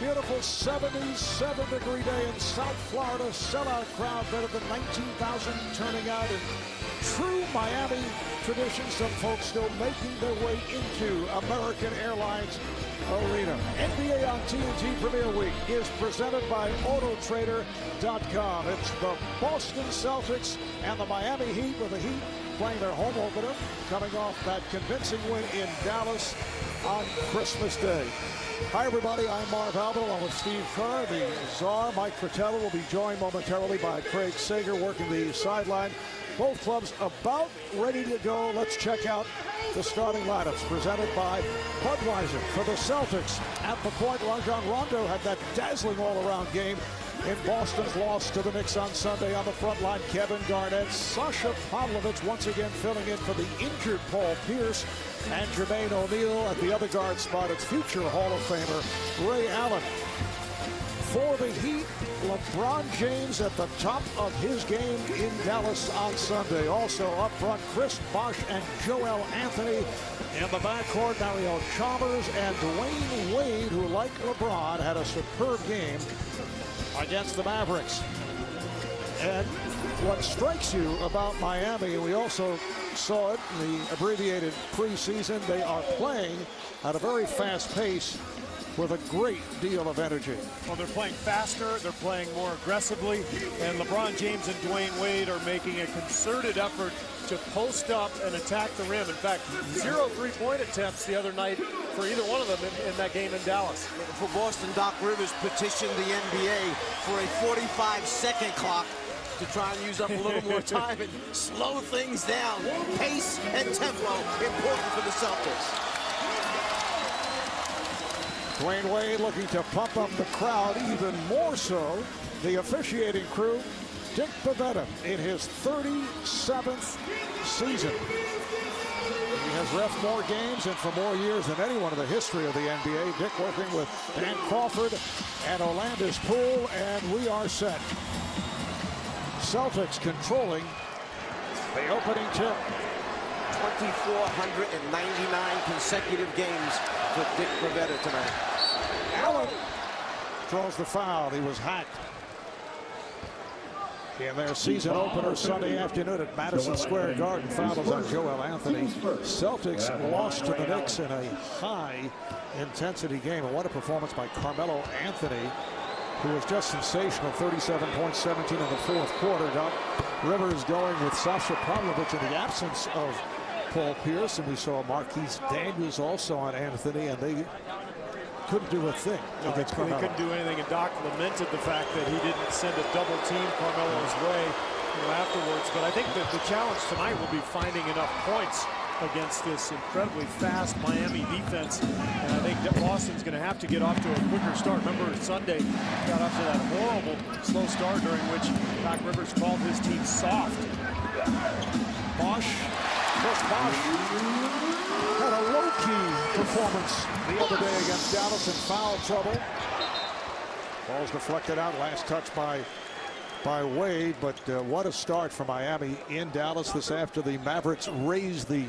beautiful 77-degree day in South Florida. Sellout crowd, better than 19,000 turning out in true Miami tradition. Some folks still making their way into American Airlines Arena. NBA on TNT Premier Week is presented by Autotrader.com. It's the Boston Celtics and the Miami Heat, with the Heat playing their home opener, coming off that convincing win in Dallas on Christmas Day. Hi, everybody. I'm Marv Albert along with Steve Kerr. The czar, Mike Fratello, will be joined momentarily by Craig Sager working the sideline. Both clubs about ready to go. Let's check out the starting lineups presented by Budweiser. For the Celtics, at the point, Rajon Rondo had that dazzling all-around game in Boston's loss to the Knicks on Sunday. On the front line, Kevin Garnett, Sasha Pavlovich once again filling in for the injured Paul Pierce, and Jermaine O'Neal at the other guard spot. It's future Hall of Famer Ray Allen. For the Heat, LeBron James at the top of his game in Dallas on Sunday. Also up front, Chris Bosh and Joel Anthony. In the backcourt, Mario Chalmers and Dwayne Wade, who, like LeBron, had a superb game against the Mavericks. And what strikes you about Miami, and we also saw it in the abbreviated preseason, they are playing at a very fast pace with a great deal of energy. Well, they're playing faster, they're playing more aggressively, and LeBron James and Dwayne Wade are making a concerted effort to post up and attack the rim. In fact, 0 three-point attempts the other night for either one of them in that game in Dallas. For Boston, Doc Rivers petitioned the NBA for a 45-second clock to try and use up a little more time and slow things down. Pace and tempo important for the Celtics. Dwayne Wade looking to pump up the crowd even more so. The officiating crew, Dick Pavetta in his 37th season. He has reffed more games and for more years than anyone in the history of the NBA. Dick working with Dan Crawford and Orlando's Poole, and we are set. Celtics controlling the opening tip. 2,499 consecutive games for Dick Pavetta tonight. Allen draws the foul. He was hacked in their season opener Sunday afternoon at Madison Square Garden. Fouls on Joel Anthony. Celtics lost to the Knicks in a high-intensity game. And what a performance by Carmelo Anthony, who was just sensational. 37 points, 17 in the fourth quarter. Doc Rivers going with Sasha Pavlovich in the absence of Paul Pierce, and we saw Marquise Daniels also on Anthony, and they couldn't do a thing against Carmelo. They couldn't do anything, and Doc lamented the fact that he didn't send a double team Carmelo's way afterwards. But I think that the challenge tonight will be finding enough points against this incredibly fast Miami defense. And I think that Boston's going to have to get off to a quicker start. Remember Sunday got off to that horrible slow start during which Doc Rivers called his team soft. Bosh. Chris Bosh had a low-key performance the other day against Dallas in foul trouble. Ball's deflected out. Last touch by Wade, but what a start for Miami in Dallas this after the Mavericks raised the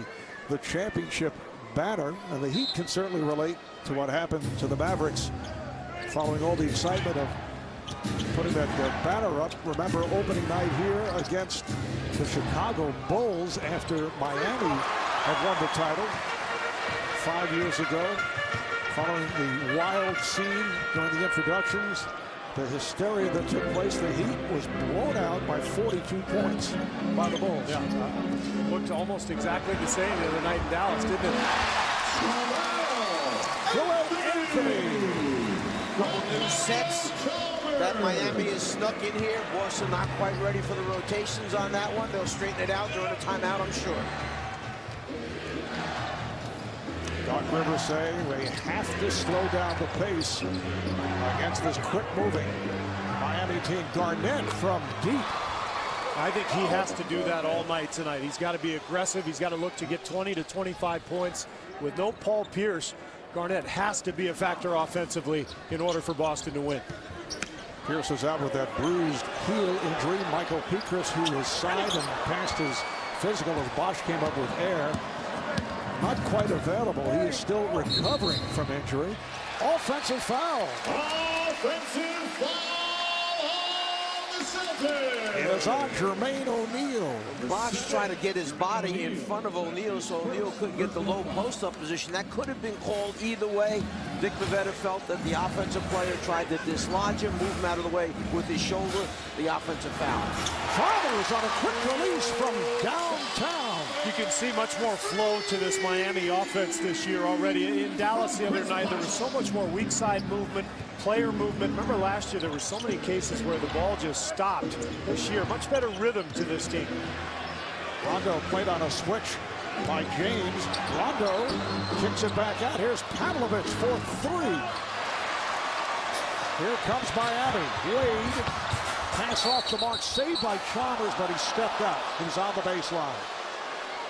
championship banner. And the Heat can certainly relate to what happened to the Mavericks following all the excitement of putting that banner up. Remember opening night here against the Chicago Bulls after Miami had won the title 5 years ago. Following the wild scene during the introductions, the hysteria that took place, the Heat was blown out by 42 points by the Bulls. Yeah, looked almost exactly the same the other night in Dallas, didn't it? Joel Anthony. Couple new sets that Miami is snuck in here. Boston not quite ready for the rotations on that one. They'll straighten it out during a timeout, I'm sure. Doc Rivers saying they have to slow down the pace against this quick-moving Miami team. Garnett from deep. I think he has to do that all night tonight. He's got to be aggressive. He's got to look to get 20 to 25 points. With no Paul Pierce, Garnett has to be a factor offensively in order for Boston to win. Pierce is out with that bruised heel injury. Michael Petras, who was signed and passed his physical as Bosh came up with air. not quite available. He is still recovering from injury. Offensive foul. Offensive foul on the Celtics. It is on Jermaine O'Neal. Bosh trying to get his body in front of O'Neal so O'Neal couldn't get the low post-up position. That could have been called either way. Dick Bavetta felt that the offensive player tried to dislodge him, move him out of the way with his shoulder. The offensive foul. Farmers on a quick release from downtown. You can see much more flow to this Miami offense this year already. In Dallas the other night, there was so much more weak side movement, player movement. Remember last year, there were so many cases where the ball just stopped. This year, much better rhythm to this team. Rondo played on a switch by James. Rondo kicks it back out. Here's Pavlovich for three. Here comes Miami. Wade, pass off the mark, saved by Chalmers, but he stepped out. He's on the baseline.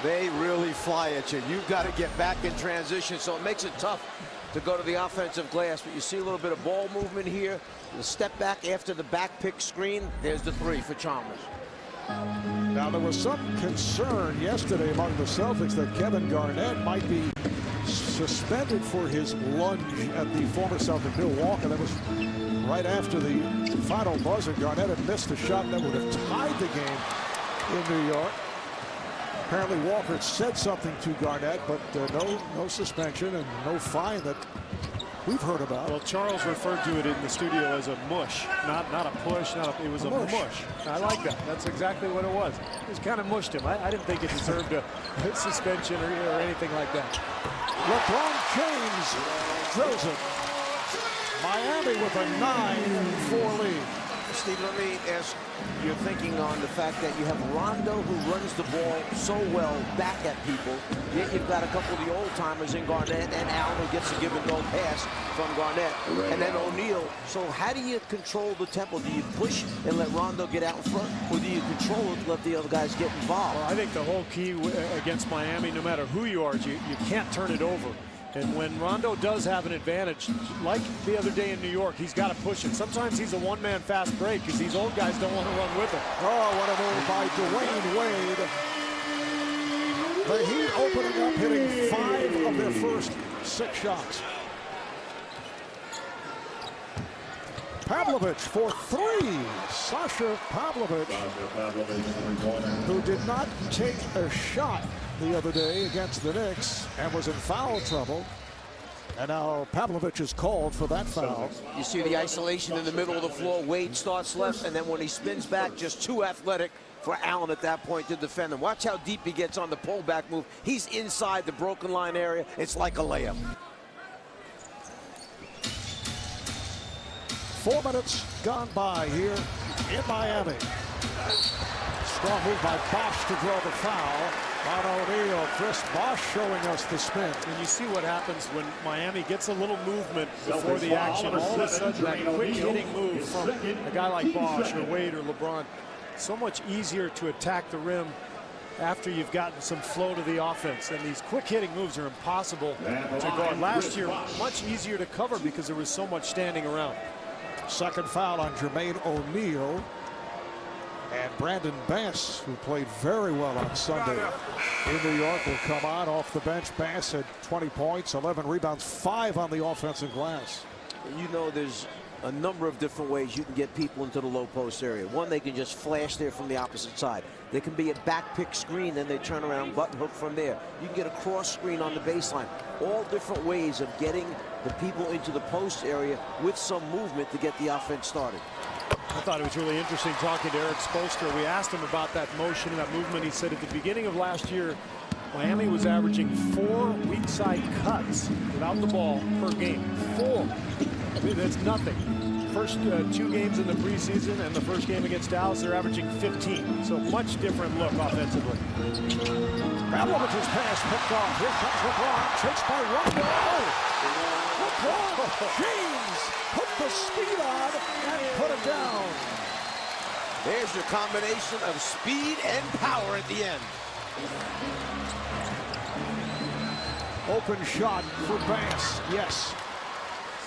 They really fly at you. You've got to get back in transition, so it makes it tough to go to the offensive glass. But you see a little bit of ball movement here. The step back after the back pick screen. There's the three for Chalmers. Now, there was some concern yesterday among the Celtics that Kevin Garnett might be suspended for his lunge at the former Celtic Bill Walker. That was right after the final buzzer. Garnett had missed a shot that would have tied the game in New York. Apparently Walker said something to Garnett, but no suspension and no fine that we've heard about. Well, Charles referred to it in the studio as a mush, not a push, it was a mush. I like that. That's exactly what it was. It was kind of mushed him. I didn't think it deserved a suspension or anything like that. LeBron James drills it. Miami with a 9-4 lead. Steve, let me ask your thinking on the fact that you have Rondo, who runs the ball so well back at people, yet you've got a couple of the old-timers in Garnett and Allen, who gets a give-and-go pass from Garnett, and then O'Neal. So how do you control the tempo? Do you push and let Rondo get out in front, or do you control it to let the other guys get involved? Well, I think the whole key against Miami, no matter who you are, you can't turn it over. And when Rondo does have an advantage, like the other day in New York, he's got to push it. Sometimes he's a one-man fast break because these old guys don't want to run with him. Oh, what a move by Dwayne Wade. The Heat opening up, hitting 5 of their first 6 shots. Pavlovich for 3. Sasha Pavlovich, who did not take a shot the other day against the Knicks and was in foul trouble. And now Pavlovich is called for that foul. You see the isolation in the middle of the floor. Wade starts left, and then when he spins back, just too athletic for Allen at that point to defend him. Watch how deep he gets on the pullback move. He's inside the broken line area. It's like a layup. 4 minutes gone by here in Miami. Strong move by Bosh to draw the foul on O'Neal. Chris Bosh showing us the spin. And you see what happens when Miami gets a little movement before the action. All of a sudden, that quick hitting move from a guy like Bosh or Wade or LeBron, so much easier to attack the rim after you've gotten some flow to the offense. And these quick hitting moves are impossible to guard. Last year, much easier to cover because there was so much standing around. Second foul on Jermaine O'Neal. And Brandon Bass, who played very well on Sunday in New York, will come on off the bench. Bass had 20 points, 11 rebounds, 5 on the offensive glass. You know, there's a number of different ways you can get people into the low post area. One, they can just flash there from the opposite side. There can be a back pick screen, then they turn around, button hook from there. You can get a cross screen on the baseline. All different ways of getting the people into the post area with some movement to get the offense started. I thought it was really interesting talking to Eric Spoelstra. We asked him about that motion and that movement. He said at the beginning of last year, Miami was averaging 4 weak side cuts without the ball per game. 4. I mean, that's nothing. First 2 games in the preseason and the first game against Dallas, they're averaging 15. So much different look offensively. Pavlovich's pass picked off. Here comes LeBron, chased by Rondo. LeBron James put the speed on and put it down. There's your combination of speed and power at the end. Open shot for Bass. Yes.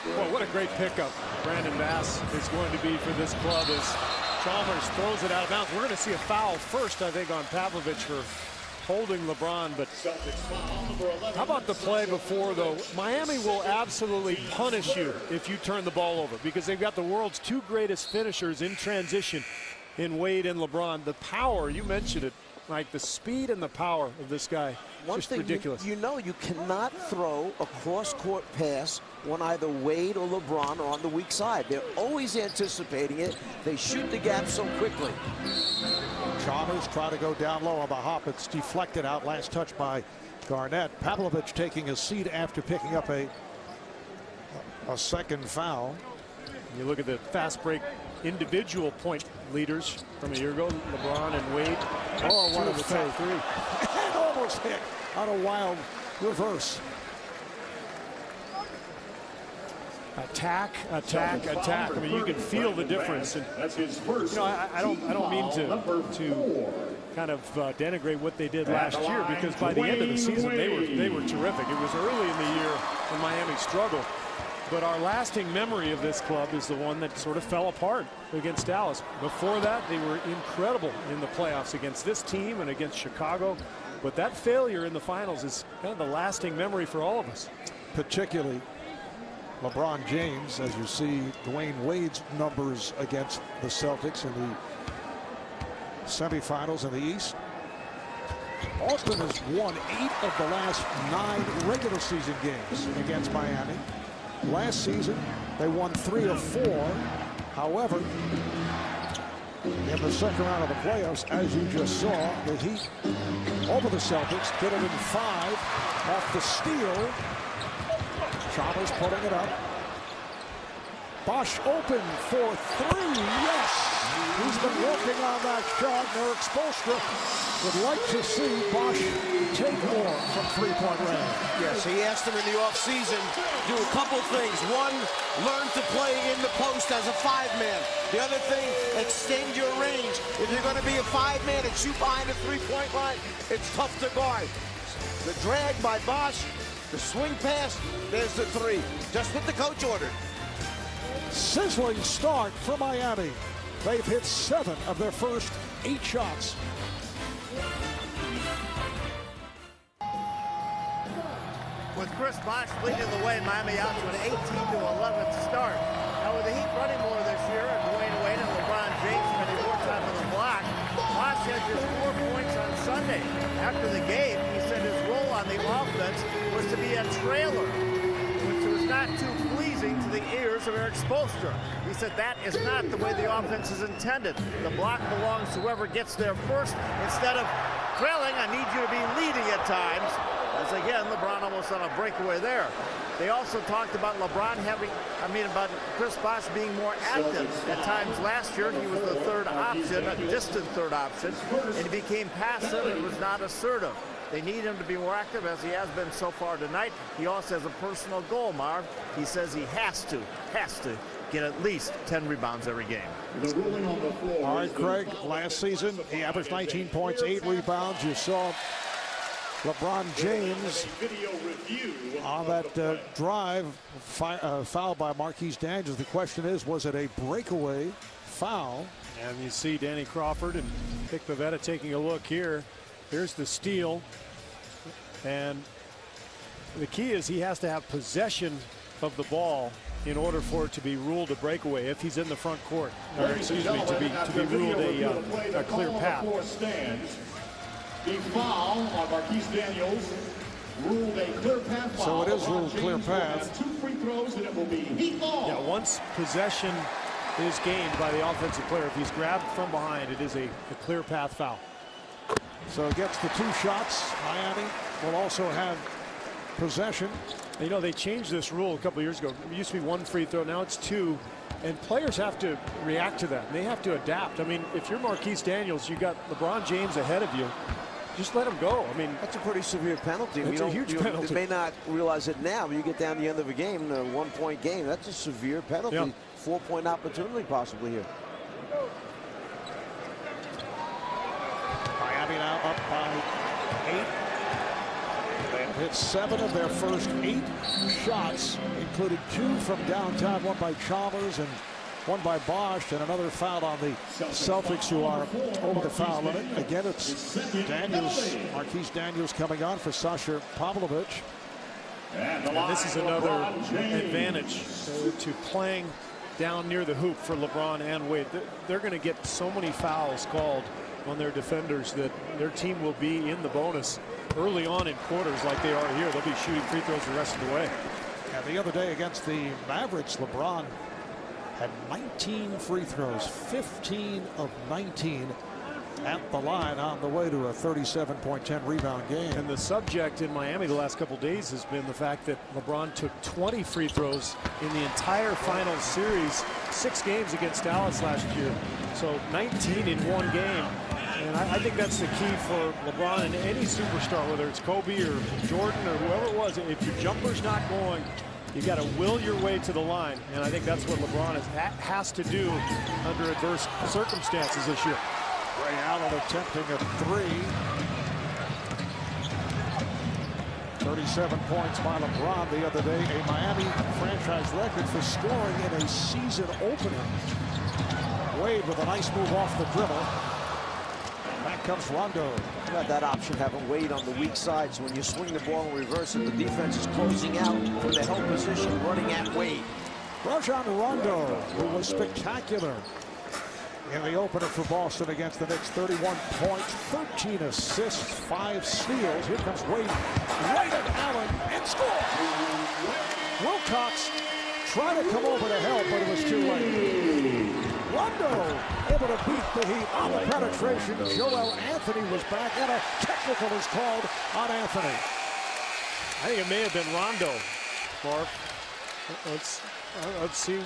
Well, what a great pickup Brandon Bass is going to be for this club as Chalmers throws it out of bounds. We're going to see a foul first, I think, on Pavlovich for holding LeBron, but how about the play before, though? Miami will absolutely punish you if you turn the ball over, because they've got the world's two greatest finishers in transition in Wade and LeBron. The power, you mentioned it, Mike, the speed and the power of this guy, just ridiculous. You know you cannot throw a cross-court pass when either Wade or LeBron are on the weak side. They're always anticipating it. They shoot the gap so quickly. Chalmers try to go down low on the hop. It's deflected out. Last touch by Garnett. Pavlovich taking a seat after picking up a second foul. You look at the fast break individual point leaders from a year ago, LeBron and Wade. Oh, what a top three. And almost hit on a wild reverse. Attack, attack, attack. I mean, you can feel the difference. And, you know, I don't mean to kind of denigrate what they did last year, because by the end of the season they were terrific. It was early in the year when Miami struggled. But our lasting memory of this club is the one that sort of fell apart against Dallas. Before that, they were incredible in the playoffs against this team and against Chicago. But that failure in the finals is kind of the lasting memory for all of us. Particularly LeBron James, as you see Dwayne Wade's numbers against the Celtics in the semifinals in the East. Boston has won 8 of the last 9 regular season games against Miami. Last season, they won 3 of 4. However, in the second round of the playoffs, as you just saw, the Heat over the Celtics did it in 5 off the steal. Chalmers putting it up. Bosch open for 3. Yes! He's been working on that shot. Eric Spoelstra would like to see Bosch take more from three-point range. Yes, he asked him in the offseason do a couple things. One, learn to play in the post as a 5-man. The other thing, extend your range. If you're going to be a 5-man and shoot behind the three-point line, it's tough to guard. The drag by Bosch, the swing pass, there's the 3. Just what the coach ordered. Sizzling start for Miami. They've hit 7 of their first 8 shots. With Chris Bosch leading the way, Miami out to an 18-11 start. Now with the Heat running more this year, and Dwayne Wade and LeBron James spending more time on the block, Bosch had just 4 points on Sunday. After the game, he said his role on the offense was to be a trailer, which was not too pleasing to the ears of Eric Spoelstra. He said that is not the way the offense is intended. The block belongs to whoever gets there first. Instead of trailing, I need you to be leading at times. As again, LeBron almost on a breakaway there. They also talked about LeBron about Chris Bosch being more active. At times last year, he was the third option, a distant third option, and he became passive and was not assertive. They need him to be more active, as he has been so far tonight. He also has a personal goal, Marv. He says he has to get at least 10 rebounds every game. All right, Craig, last season, he averaged 19 points, 8 rebounds. You saw LeBron James on that drive fouled by Marquise Daniels. The question is, was it a breakaway foul? And you see Danny Crawford and Vic Pavetta taking a look here. Here's the steal. And the key is he has to have possession of the ball in order for it to be ruled a breakaway if he's in the front court. Or excuse me, to be ruled a clear path. The foul on Marquise Daniels ruled a clear path foul. So it is ruled clear path. 2 free throws and it will be Heat ball. Yeah, once possession is gained by the offensive player, if he's grabbed from behind, it is a clear path foul. So it gets the 2 shots. Miami will also have possession. You know, they changed this rule a couple years ago. It used to be 1 free throw, now it's 2. And players have to react to that. They have to adapt. I mean, if you're Marquise Daniels, you got LeBron James ahead of you. Just let him go. I mean, that's a pretty severe penalty. It's a huge penalty. You may not realize it now, but you get down the end of a game, a 1-point game. That's a severe penalty. Yep. 4-point opportunity possibly here. Miami now up by 8. They've hit 7 of their first 8 shots, including 2 from downtown, 1 by Chalmers and One by Bosch, and another foul on the Celtics, who are over the foul limit. Again, it's Daniels, Marquise Daniels coming on for Sasha Pavlovich. And this is another advantage to playing down near the hoop for LeBron and Wade. They're going to get so many fouls called on their defenders that their team will be in the bonus early on in quarters like they are here. They'll be shooting free throws the rest of the way. And the other day against the Mavericks, LeBron had 19 free throws, 15 of 19 at the line on the way to a 37.10 rebound game. And the subject in Miami the last couple days has been the fact that LeBron took 20 free throws in the entire final series, 6 games against Dallas last year. So 19 in one game. And I think that's the key for LeBron and any superstar, whether it's Kobe or Jordan or whoever it was. If your jumper's not going, you got to will your way to the line. And I think that's what LeBron has to do under adverse circumstances this year. Ray Allen attempting a 3. 37 points by LeBron the other day, a Miami franchise record for scoring in a season opener. Wade with a nice move off the dribble. Back comes Rondo. You got that option, having Wade on the weak side, so when you swing the ball and reverse it, the defense is closing out from the help position, running at Wade. Rajon Rondo, who was spectacular in the opener for Boston against the Knicks. 31 points, 13 assists, 5 steals. Here comes Wade. Right at Allen and score. Wilcox tried to come over to help, but it was too late. Rondo able to beat the Heat on the penetration. Joel Anthony was back, and a technical is called on Anthony. I think it may have been Rondo, Mark. Let's see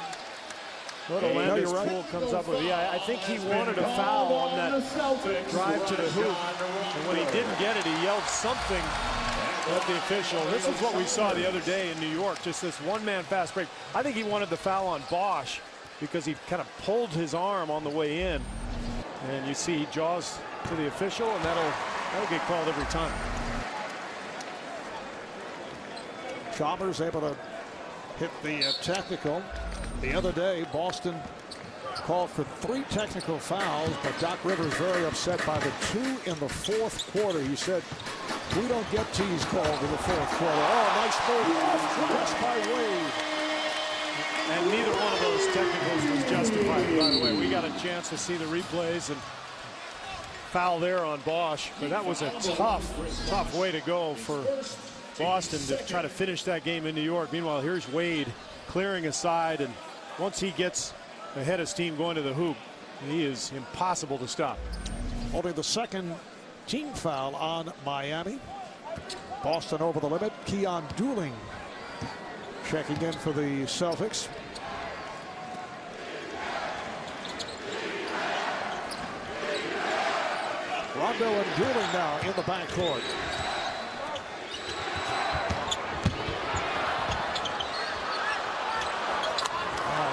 what Orlando's pool comes up with. Yeah, I think he wanted a foul on that drive to the hoop, and when he didn't get it, he yelled something at the official. This is what we saw the other day in New York, just this one-man fast break. I think he wanted the foul on Bosch because he kind of pulled his arm on the way in, and you see he jaws to the official, and that'll get called every time. Chalmers able to hit the technical. The other day, Boston called for 3 technical fouls, but Doc Rivers very upset by the 2 in the fourth quarter. He said, we don't get tees called in the fourth quarter. Oh, nice move off glass by Wade. And neither one of those technicals was justified, by the way. We got a chance to see the replays, and foul there on Bosch. But that was a tough way to go for Boston to try to finish that game in New York. Meanwhile, here's Wade clearing aside, and once he gets ahead of steam going to the hoop, he is impossible to stop. Only the second team foul on Miami. Boston over the limit. Keon Dooling checking in for the Celtics. Rondo and Dooling now in the backcourt.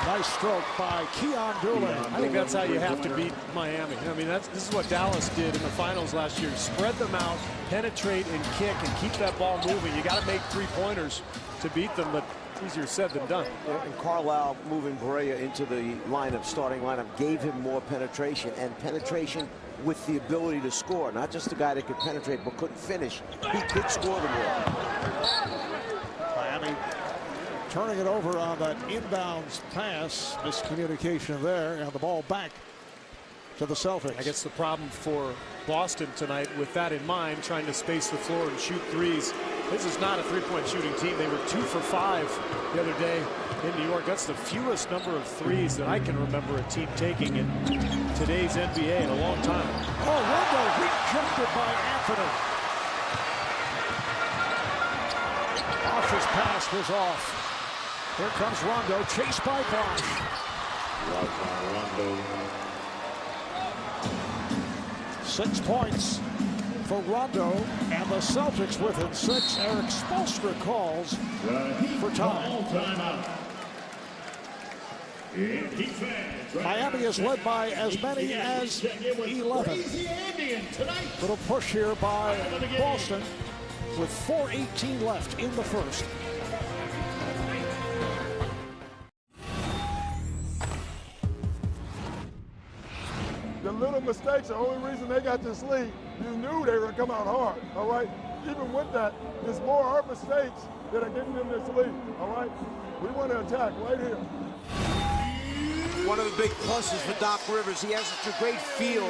Nice stroke by Keon Dooling. I think that's how you have to beat Miami. I mean, this is what Dallas did in the finals last year. Spread them out, penetrate and kick, and keep that ball moving. You got to make 3-pointers to beat them, but easier said than done. And Carlisle moving Barea into the lineup, starting lineup, gave him more penetration, and penetration with the ability to score. Not just a guy that could penetrate but couldn't finish. He could score the ball. Miami turning it over on that inbounds pass. Miscommunication there, and the ball back to the Celtics. I guess the problem for Boston tonight, with that in mind, trying to space the floor and shoot threes. This is not a 3-point shooting team. They were 2 for 5 the other day in New York. That's the fewest number of threes that I can remember a team taking in today's NBA in a long time. Oh, Rondo rejected by Anthony. Bosch's pass was off. Here comes Rondo, chased by Bosch. Rondo. 6 points for Rondo, and the Celtics within 6. Eric Spoelstra calls for time. Miami is led by as many as 11. Little push here by Boston with 4:18 left in the first. mistakes, the only reason they got this lead, you knew they were going to come out hard, all right? Even with that, it's more our mistakes that are getting them this lead, all right? We want to attack right here. One of the big pluses for Doc Rivers, he has such a great feel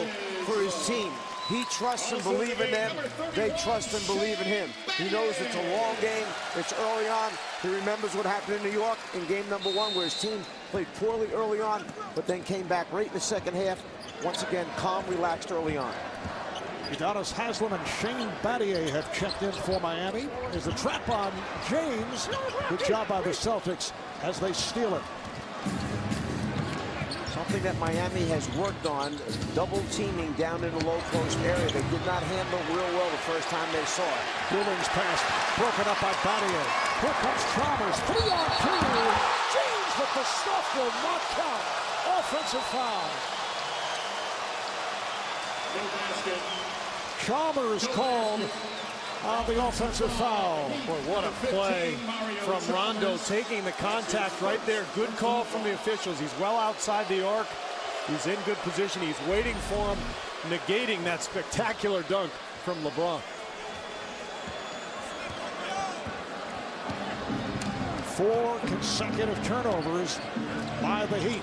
for his team. He trusts and believes in them. They trust and believe in him. He knows it's a long game. It's early on. He remembers what happened in New York in game number 1, where his team played poorly early on, but then came back right in the second half. Once again, calm, relaxed early on. Udonis Haslem and Shane Battier have checked in for Miami. There's a trap on James. Good job by the Celtics as they steal it. Something that Miami has worked on, double teaming down in the low post area. They did not handle real well the first time they saw it. Gouling's pass broken up by Battier. Here comes Chalmers, 3-on-2. James with the stuff will not count. Offensive foul. Chalmers called on the offensive foul. Boy, what a play from Rondo, taking the contact right there. Good call from the officials. He's well outside the arc. He's in good position. He's waiting for him, negating that spectacular dunk from LeBron. 4 consecutive turnovers by the Heat.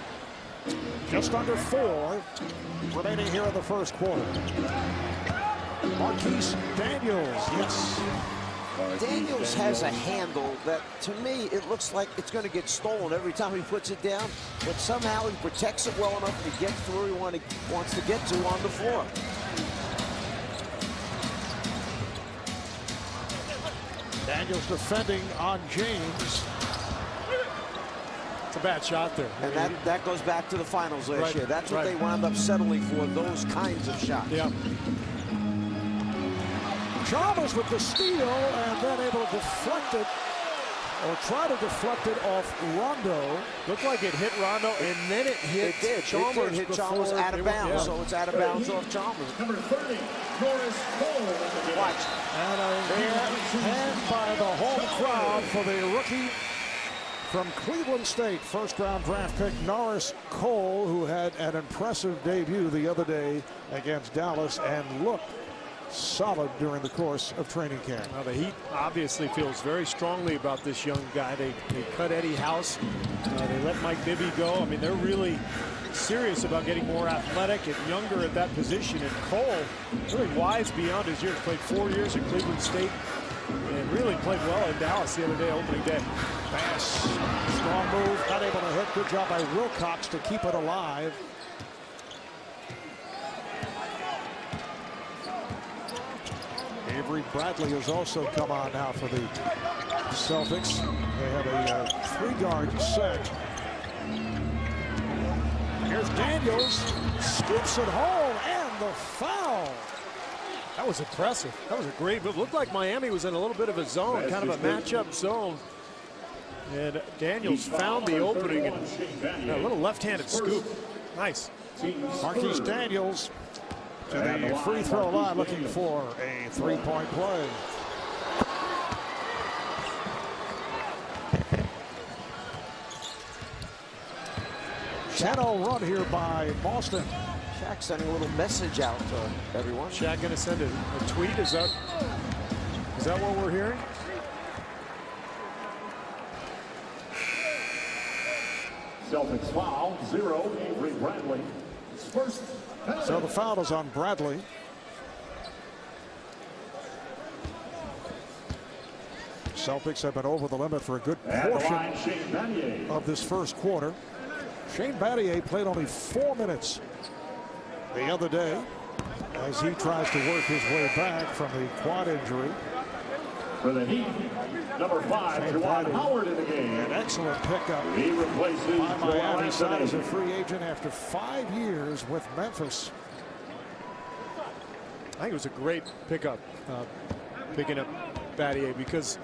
Just under 4 remaining here in the first quarter. Marquise Daniels, yes. Daniels has a handle that, to me, it looks like it's going to get stolen every time he puts it down, but somehow he protects it well enough to get to where he wants to get to on the floor. Daniels defending on James. It's a bad shot there. And that goes back to the finals last year. That's what they wound up settling for, those kinds of shots. Yeah. Chalmers with the steal and then able to deflect it, or try to deflect it off Rondo. Looked like it hit Rondo, and then it hit Chalmers. It hit Chalmers out of bounds, so it's out of bounds off Chalmers. Number 30, Norris Cole. Watch. And a hand by the home crowd for the rookie from Cleveland State, first-round draft pick Norris Cole, who had an impressive debut the other day against Dallas and looked solid during the course of training camp. Well, the Heat obviously feels very strongly about this young guy. They cut Eddie House. They let Mike Bibby go. I mean, they're really serious about getting more athletic and younger at that position. And Cole, really wise beyond his years, played 4 years at Cleveland State and really played well in Dallas the other day, opening day. Pass, strong move, not able to hit. Good job by Wilcox to keep it alive. Avery Bradley has also come on now for the Celtics. They have a 3-guard set. Here's Daniels, scoops it home, and the foul. That was impressive. That was a great move. Looked like Miami was in a little bit of a zone, kind of a matchup zone. And Daniels found the opening and a little left-handed scoop. Nice. Marquise Daniels to the free throw line looking for a 3-point play. Shadow run here by Boston. Shaq sending a little message out to everyone. Shaq going to send a tweet? Is that what we're hearing? Celtics foul, 0, Avery Bradley. First penalty. So the foul is on Bradley. Celtics have been over the limit for a good portion of this first quarter. Shane Battier played only 4 minutes the other day as he tries to work his way back from the quad injury. For the Heat, number 5, Juwan Howard in the game. An excellent pickup He replaces by Miami, signed as a Anthony. free agent after 5 years with Memphis. I think it was a great pickup, picking up Battier, because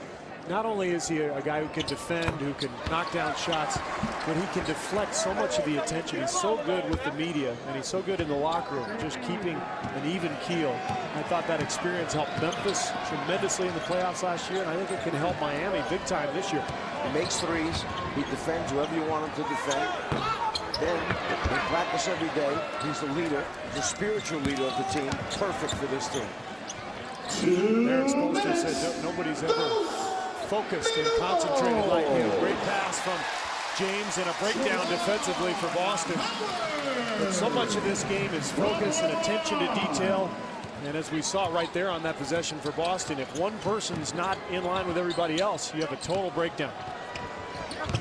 not only is he a guy who can defend, who can knock down shots, but he can deflect so much of the attention. He's so good with the media, and he's so good in the locker room, just keeping an even keel. I thought that experience helped Memphis tremendously in the playoffs last year, and I think it can help Miami big time this year. He makes threes. He defends whoever you want him to defend. Ben, in practice every day, he's the leader, the spiritual leader of the team. Perfect for this team. Eric Spoelstra said nobody's ever focused and concentrated like him. Great pass from James and a breakdown defensively for Boston. But so much of this game is focus and attention to detail. And as we saw right there on that possession for Boston, if one person's not in line with everybody else, you have a total breakdown.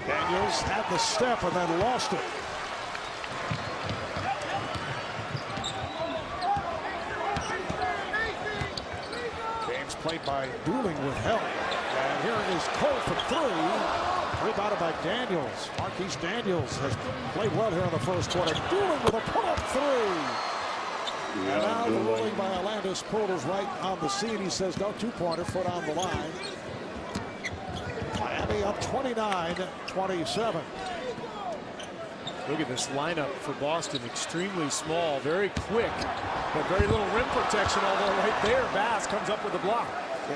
Daniels had the step and then lost it. James played by dueling with help. And here is Cole for three. Rebounded by Daniels. Marquise Daniels has played well here in the first quarter. Dueling with a pull-up three. And now the ruling by Alandis Poeltl right on the scene. He says no two-pointer, foot on the line. Miami up 29-27. Look at this lineup for Boston. Extremely small, very quick, but very little rim protection. Although right there, Bass comes up with a block.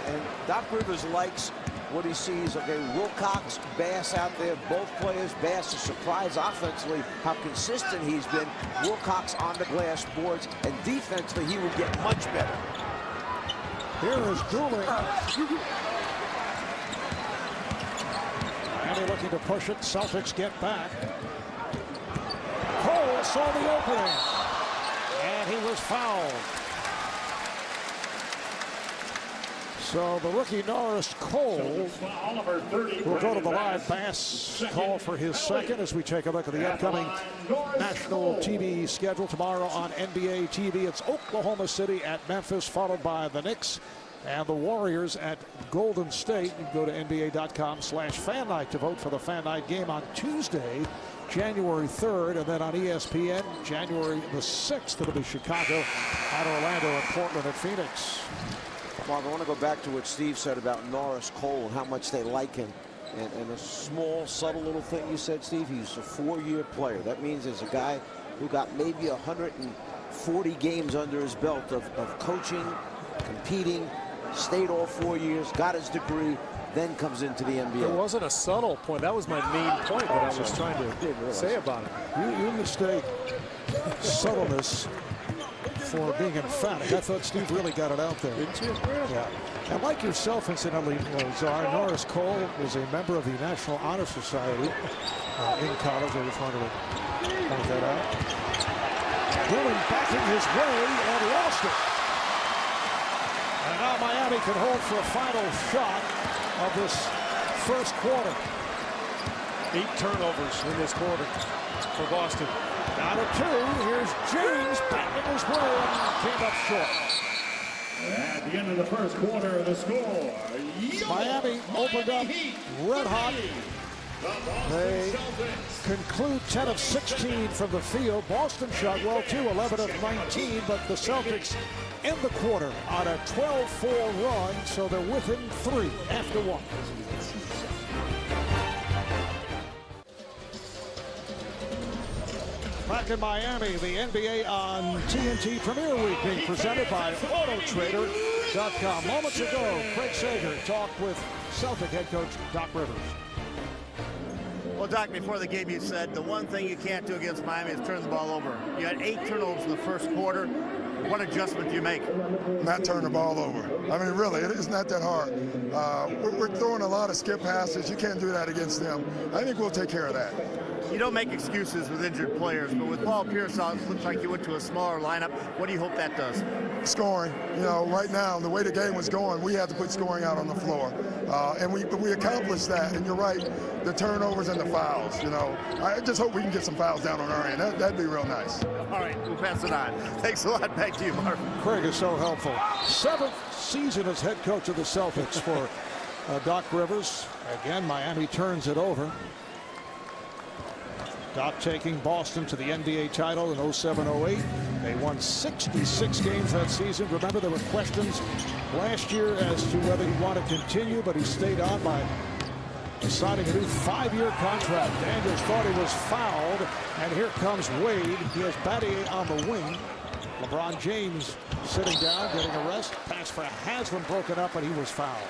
And Doc Rivers likes what he sees. Okay, Wilcox, Bass out there, both players. Bass is surprised offensively how consistent he's been. Wilcox on the glass boards, and defensively he will get much better. Here is Dooley. Miami looking to push it. Celtics get back. Cole saw the opening, and he was fouled. So the rookie Norris Cole will go to the line. Bass call for his second as we take a look at the upcoming national TV schedule. Tomorrow on NBA TV, it's Oklahoma City at Memphis, followed by the Knicks and the Warriors at Golden State. You can go to NBA.com/Fan Night to vote for the Fan Night game on Tuesday, January 3rd, and then on ESPN, January the 6th, it'll be Chicago at Orlando and Portland at Phoenix. Mark, I want to go back to what Steve said about Norris Cole and how much they like him. And a small, subtle little thing you said, Steve, he's a 4-year player. That means there's a guy who got maybe 140 games under his belt of coaching, competing, stayed all 4 years, got his degree, then comes into the NBA. It wasn't a subtle point. That was my main point that I was trying to say about it. You mistake subtleness for being emphatic. I thought Steve really got it out there. Didn't you? Yeah. And like yourself, incidentally, Czar, Norris Cole was a member of the National Honor Society in college. I just wanted to point that out. Dillon backing his way and lost it. And now Miami can hold for a final shot of this first quarter. 8 turnovers in this quarter for Boston. Down to 2. Here's James backing his way and came up short. At the end of the first quarter, the score. Miami opened up red hot. They conclude 10 of 16 from the field. Boston shot well too, 11 of 19, but the Celtics end the quarter on a 12-4 run, so they're within 3 after 1. Back in Miami, the NBA on TNT Premier Week being presented by AutoTrader.com. Moments ago, Craig Sager talked with Celtic head coach Doc Rivers. Well, Doc, before the game you said the one thing you can't do against Miami is turn the ball over. You had 8 turnovers in the first quarter. What adjustment do you make? Not turn the ball over. I mean, really, it's not that hard. We're throwing a lot of skip passes. You can't do that against them. I think we'll take care of that. You don't make excuses with injured players, but with Paul Pierce out, it looks like you went to a smaller lineup. What do you hope that does? Scoring. You know, right now, the way the game was going, we had to put scoring out on the floor. And we accomplished that. And you're right, the turnovers and the fouls. You know, I just hope we can get some fouls down on our end. That'd be real nice. All right, we'll pass it on. Thanks a lot. Back to you, Marvin. Craig is so helpful. 7th season as head coach of the Celtics for Doc Rivers. Again, Miami turns it over. Doc taking Boston to the NBA title in 07-08. They won 66 games that season. Remember, there were questions last year as to whether he'd want to continue, but he stayed on by signing a new 5-year contract. Daniels thought he was fouled, and here comes Wade. He has Battier on the wing. LeBron James sitting down, getting a rest. Pass for Haslam broken up, and he was fouled.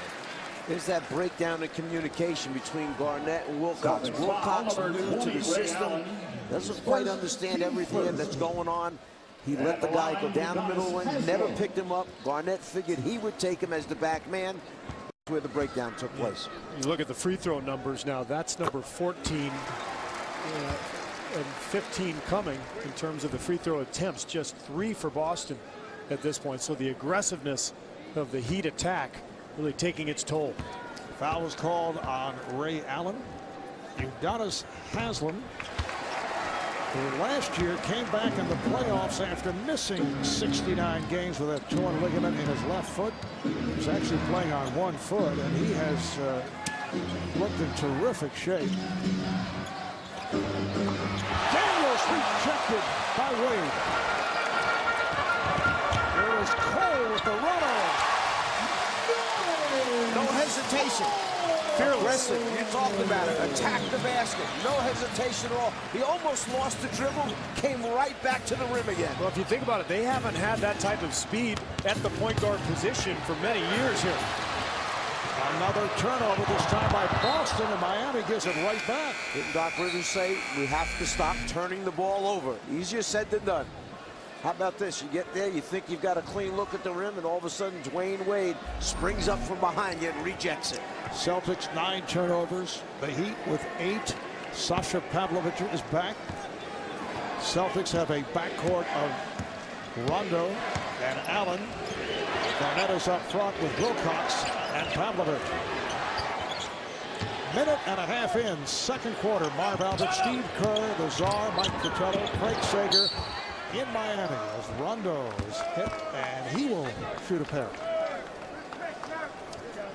There's that breakdown in communication between Garnett and Wilcox. Wilcox, new to the system, doesn't quite understand everything that's going on. He let the guy go down the middle lane, never picked him up. Garnett figured he would take him as the back man. That's where the breakdown took place. You look at the free throw numbers now. That's number 14 and 15 coming in terms of the free throw attempts. Just 3 for Boston at this point. So the aggressiveness of the Heat attack really taking its toll. Foul was called on Ray Allen. Udonis Haslem, who last year came back in the playoffs after missing 69 games with a torn ligament in his left foot. He was actually playing on one foot, and he has looked in terrific shape. Daniels rejected by Wade. There is Cole with the run-on. No hesitation. Fearless. You talked about it. Attack the basket. No hesitation at all. He almost lost the dribble, came right back to the rim again. Well, if you think about it, they haven't had that type of speed at the point guard position for many years here. Another turnover, this time by Boston, and Miami gives it right back. Didn't Doc Rivers say we have to stop turning the ball over? Easier said than done. How about this? You get there, you think you've got a clean look at the rim, and all of a sudden Dwayne Wade springs up from behind you and rejects it. Celtics 9 turnovers. The Heat with 8. Sasha Pavlovich is back. Celtics have a backcourt of Rondo and Allen. Garnett is up front with Wilcox and Pavlovich. Minute and a half in, second quarter. Marv Albert, Steve Kerr, the Czar, Mike Fratello, Craig Sager in Miami as Rondo is hit, and he will shoot a pair.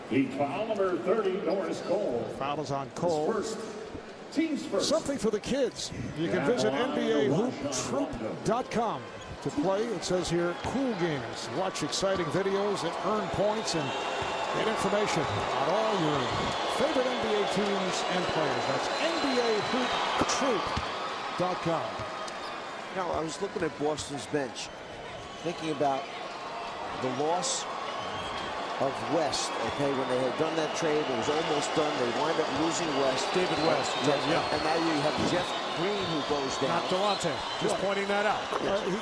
Heat foul number 30, Norris Cole. Foul is on Cole. First. Teams first. Something for the kids. You can visit NBAHoopTroop.com to play. It says here, cool games. Watch exciting videos and earn points and get information on all your favorite NBA teams and players. That's NBAHoopTroop.com. Now, I was looking at Boston's bench, thinking about the loss of West, okay, when they had done that trade, it was almost done. They wind up losing West. David West. Yeah. And now you have Jeff Green who goes down. Not Delonte. Just pointing that out.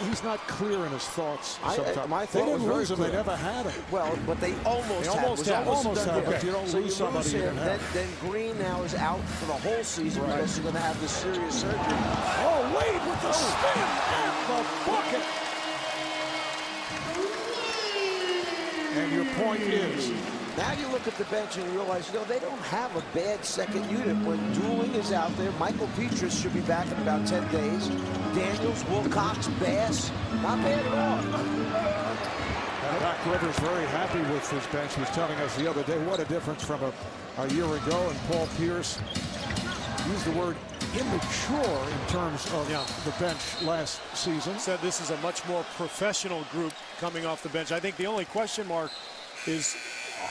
He's not clear in his thoughts sometimes. My They thought didn't was lose him. very They clear. never had him. Well, but they almost had. Almost had, done. but you don't So lose somebody you him, didn't have. then Green now is out for the whole season because he's going to have this serious surgery. Oh, Wade with the spin and the bucket. And your point is, now you look at the bench and you realize, they don't have a bad second unit. When Dooling is out there, Michael Petrus should be back in about 10 days. Daniels, Wilcox, Bass, not bad at all. Doc Rivers very happy with his bench. He was telling us the other day what a difference from a year ago. And Paul Pierce used the word immature in terms of the bench last season. Said this is a much more professional group coming off the bench. I think the only question mark is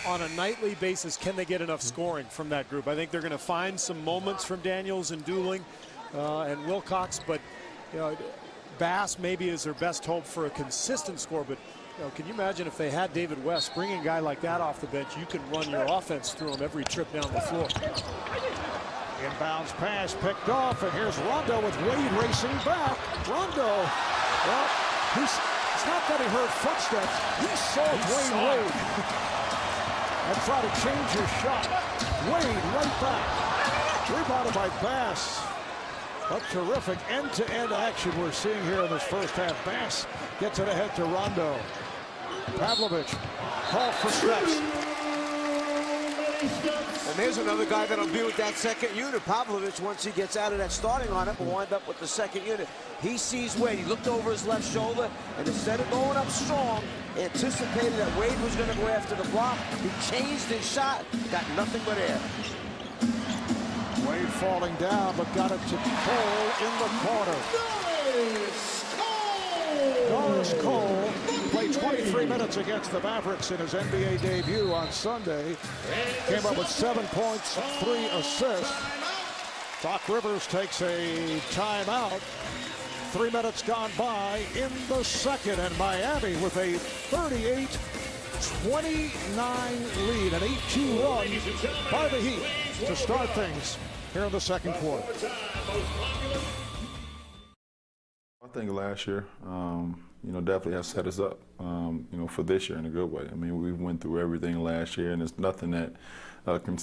on a nightly basis, can they get enough scoring from that group? I think they're going to find some moments from Daniels and Dooling and Wilcox, but Bass maybe is their best hope for a consistent score. But can you imagine if they had David West, bringing a guy like that off the bench, you can run your offense through him every trip down the floor. Inbounds pass picked off, and here's Rondo with Wade racing back. Rondo, well, it's not that he heard footsteps. He saw Dwayne Wade and try to change his shot. Wade right back. Rebounded by Bass. A terrific end-to-end action we're seeing here in this first half. Bass gets it ahead to Rondo. Pavlovich called for steps. And there's another guy that'll be with that second unit. Pavlovich, once he gets out of that starting lineup, will wind up with the second unit. He sees Wade. He looked over his left shoulder, and instead of going up strong, anticipated that Wade was going to go after the block. He changed his shot, got nothing but air. Wade falling down, but got it to Cole in the corner. Norris Cole played 23 minutes against the Mavericks in his NBA debut on Sunday. Came up with 7 points, 3 assists. Doc Rivers takes a timeout. 3 minutes gone by in the second, and Miami with a 29 lead, an 8-2 run by the Heat to start things here in the second quarter. I think last year, definitely has set us up, for this year in a good way. I mean, we went through everything last year, and there's nothing that can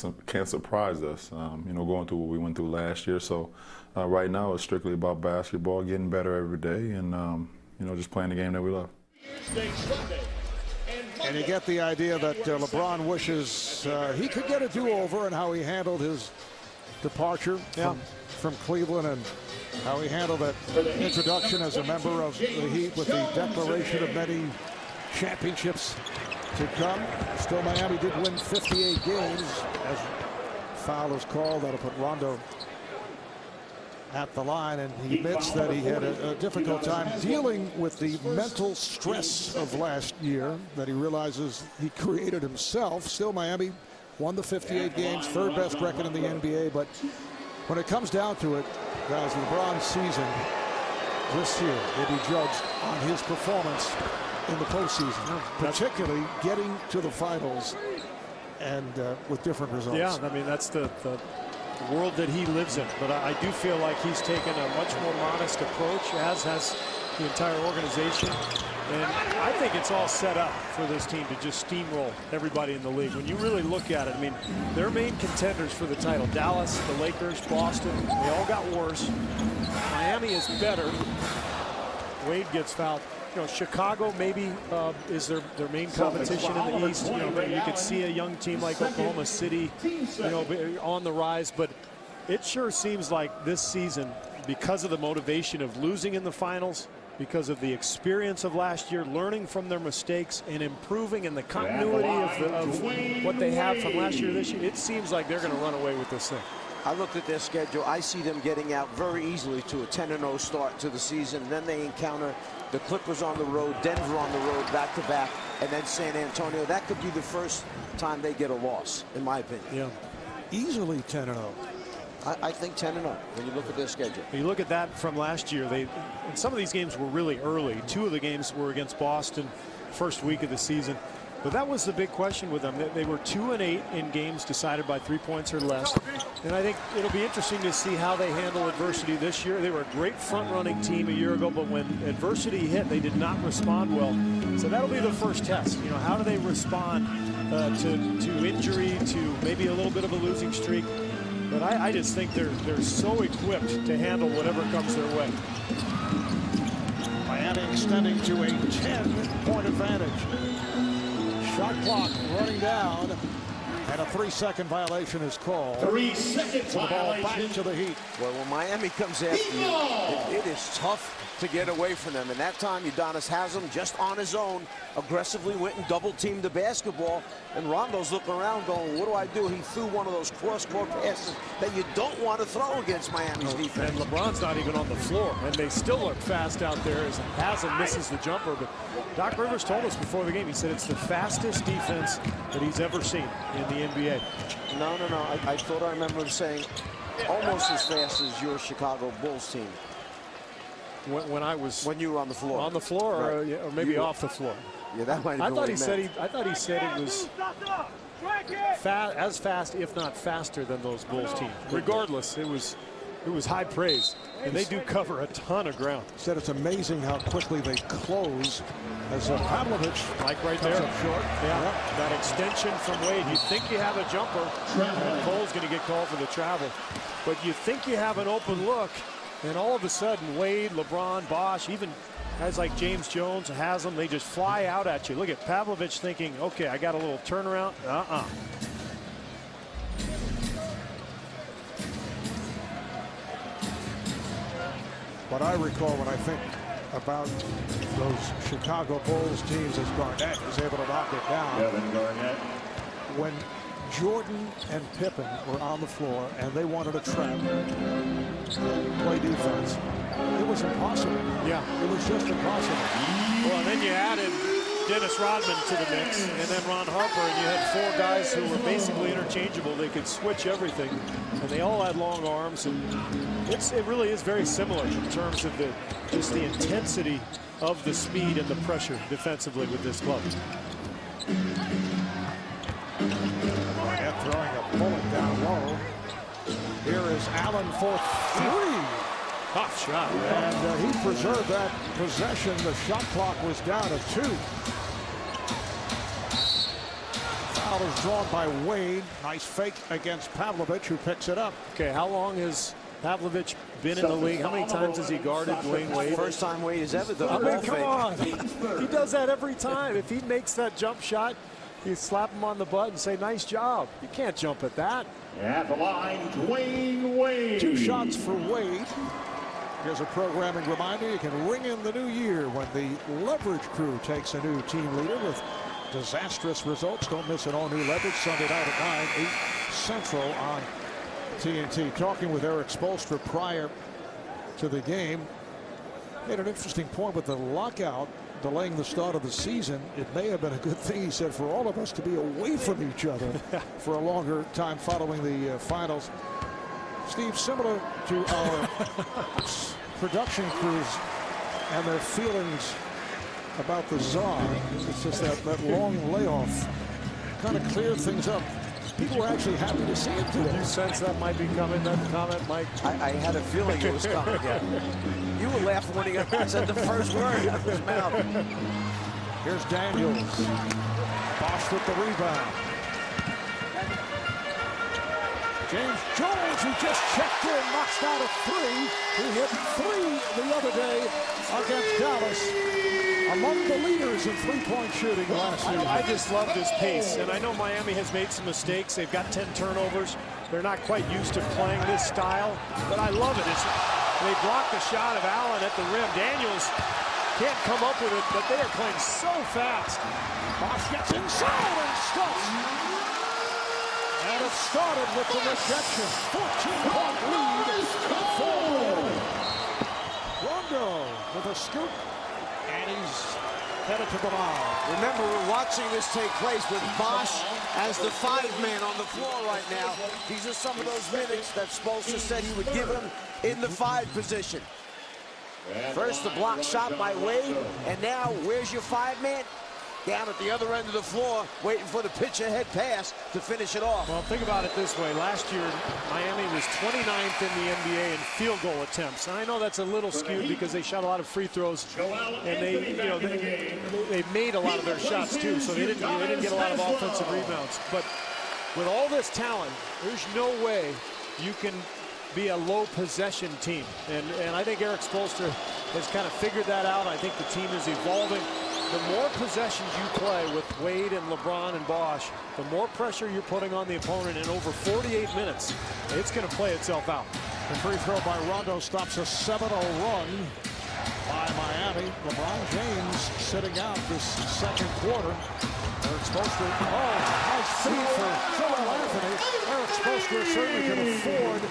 surprise us, going through what we went through last year. So right now it's strictly about basketball, getting better every day, and, just playing the game that we love. And you get the idea that LeBron wishes he could get a do-over, and how he handled his departure from Cleveland, and how he handled that introduction as a member of the Heat with the declaration of many championships to come. Still, Miami did win 58 games as foul is called. That'll put Rondo at the line, and he admits that he had a difficult time dealing with the mental stress of last year that he realizes he created himself. Still, Miami won the 58 games, third best record in the NBA, but when it comes down to it, guys, LeBron's season this year will be judged on his performance in the postseason, particularly getting to the finals and with different results. Yeah, I mean, that's the world that he lives in. But I do feel like he's taken a much more modest approach, as has the entire organization. And I think it's all set up for this team to just steamroll everybody in the league. When you really look at it, I mean, their main contenders for the title, Dallas, the Lakers, Boston, they all got worse. Miami is better. Wade gets fouled. Chicago maybe is their main competition in the East. You could see a young team like Oklahoma City, on the rise. But it sure seems like this season, because of the motivation of losing in the finals, because of the experience of last year, learning from their mistakes and improving in the continuity of what they have from last year to this year, it seems like they're going to run away with this thing. I looked at their schedule. I see them getting out very easily to a 10-0 start to the season. Then they encounter the Clippers on the road, Denver on the road, back-to-back, and then San Antonio. That could be the first time they get a loss, in my opinion. Yeah, easily 10-0. I think 10-0 when you look at their schedule. You look at that from last year. And some of these games were really early. 2 of the games were against Boston, first week of the season. But that was the big question with them. They were 2-8 in games decided by 3 points or less. And I think it'll be interesting to see how they handle adversity this year. They were a great front-running team a year ago, but when adversity hit, they did not respond well. So that'll be the first test. How do they respond to injury, to maybe a little bit of a losing streak? But I just think they're so equipped to handle whatever comes their way. Miami extending to a 10-point advantage. Shot clock running down, and a 3-second violation is called. 3 seconds. So the ball back to the Heat. Well, when Miami comes after you, it is tough to get away from them. And that time, Udonis Haslem, just on his own, aggressively went and double-teamed the basketball. And Rondo's looking around going, what do I do? He threw one of those cross-court passes that you don't want to throw against Miami's defense. And LeBron's not even on the floor, and they still look fast out there as Haslem misses the jumper. But Doc Rivers told us before the game, he said it's the fastest defense that he's ever seen in the NBA. No. I thought I remember him saying almost as fast as your Chicago Bulls team. When you were on the floor. On the floor, right. or maybe off the floor. Yeah, that might have been what he said. I thought he said it was as fast, if not faster, than those Bulls teams. Regardless, it was high praise, and they do cover a ton of ground. Said it's amazing how quickly they close as Pavlovich, like right there, up short. Yeah, that extension from Wade. You think you have a jumper, and Cole's going to get called for the travel, but you think you have an open look, and all of a sudden Wade, LeBron, Bosh, even guys like James Jones, Haslem, they just fly out at you. Look at Pavlovich thinking, okay, I got a little turnaround. What I recall when I think about those Chicago Bulls teams as Garnett was able to knock it down. Kevin Garnett. When Jordan and Pippen were on the floor and they wanted to trap, play defense, it was impossible. Yeah. It was just impossible. Well, and then you added Dennis Rodman to the mix, and then Ron Harper, and you had 4 guys who were basically interchangeable. They could switch everything, and they all had long arms, and it really is very similar in terms of just the intensity of the speed and the pressure defensively with this club. Barnett throwing a bullet down low. Here is Allen for three. Tough shot. And he preserved that possession. The shot clock was down to 2. Foul is drawn by Wade. Nice fake against Pavlovich, who picks it up. Okay, how long has Pavlovich been in the league? How many times has he guarded Dwayne Wade? First time Wade has ever done I mean, that come fake. on. He does that every time. If he makes that jump shot, you slap him on the butt and say, nice job. You can't jump at that. At the line, Dwayne Wade. 2 shots for Wade. Here's a programming reminder. You can ring in the new year when the Leverage crew takes a new team leader with disastrous results. Don't miss an all-new Leverage Sunday night at 9, 8 Central on TNT. Talking with Eric Spoelstra prior to the game. Made an interesting point with the lockout delaying the start of the season. It may have been a good thing, he said, for all of us to be away from each other for a longer time following the finals. Steve, similar to our production crews and their feelings about the czar, it's just that long layoff kind of cleared things up. People were actually happy to see it today. Did you sense that might be coming, that comment, Mike? I had a feeling it was coming. Yeah. You were laughing when he said the first word out of his mouth. Here's Daniels. Bosch with the rebound. James Jones, who just checked in, knocks down a 3. He hit 3 the other day against Dallas. Among the leaders in three-point shooting last season. I just love this pace, and I know Miami has made some mistakes. They've got 10 turnovers. They're not quite used to playing this style, but I love it. They block the shot of Allen at the rim. Daniels can't come up with it, but they are playing so fast. Bosch gets inside and stuffs. And it started with the rejection. 14-point lead for Rondo with a scoop. And he's headed to the line. Remember, we're watching this take place with Bosch as the 5-man on the floor right now. These are some of those minutes that Spoelstra said he would give him in the 5 position. First, the block shot by Wade, and now, where's your 5-man? Down at the other end of the floor, waiting for the pitch-ahead pass to finish it off. Well, think about it this way. Last year, Miami was 29th in the NBA in field goal attempts. And I know that's a little skewed because they shot a lot of free throws, and they made a lot of their shots too, so they didn't get a lot of offensive rebounds. But with all this talent, there's no way you can be a low possession team. And I think Eric Spoelstra has kind of figured that out. I think the team is evolving. The more possessions you play with Wade and LeBron and Bosch, the more pressure you're putting on the opponent in over 48 minutes. It's going to play itself out. The free throw by Rondo stops a 7-0 run by Miami. LeBron James sitting out this second quarter. Eric Spoelstra, nice feed for Joel Anthony. Eric Spoelstra certainly can afford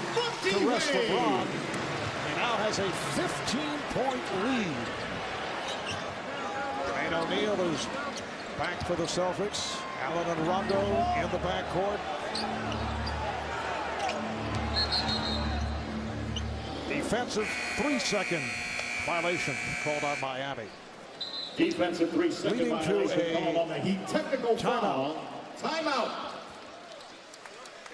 to rest LeBron. He now has a 15-point lead. Dwayne O'Neal is back for the Celtics. Allen and Rondo in the backcourt. Defensive 3-second violation called on Miami. Defensive 3-second Leading to violation a called on the Heat. Technical timeout. Timeout.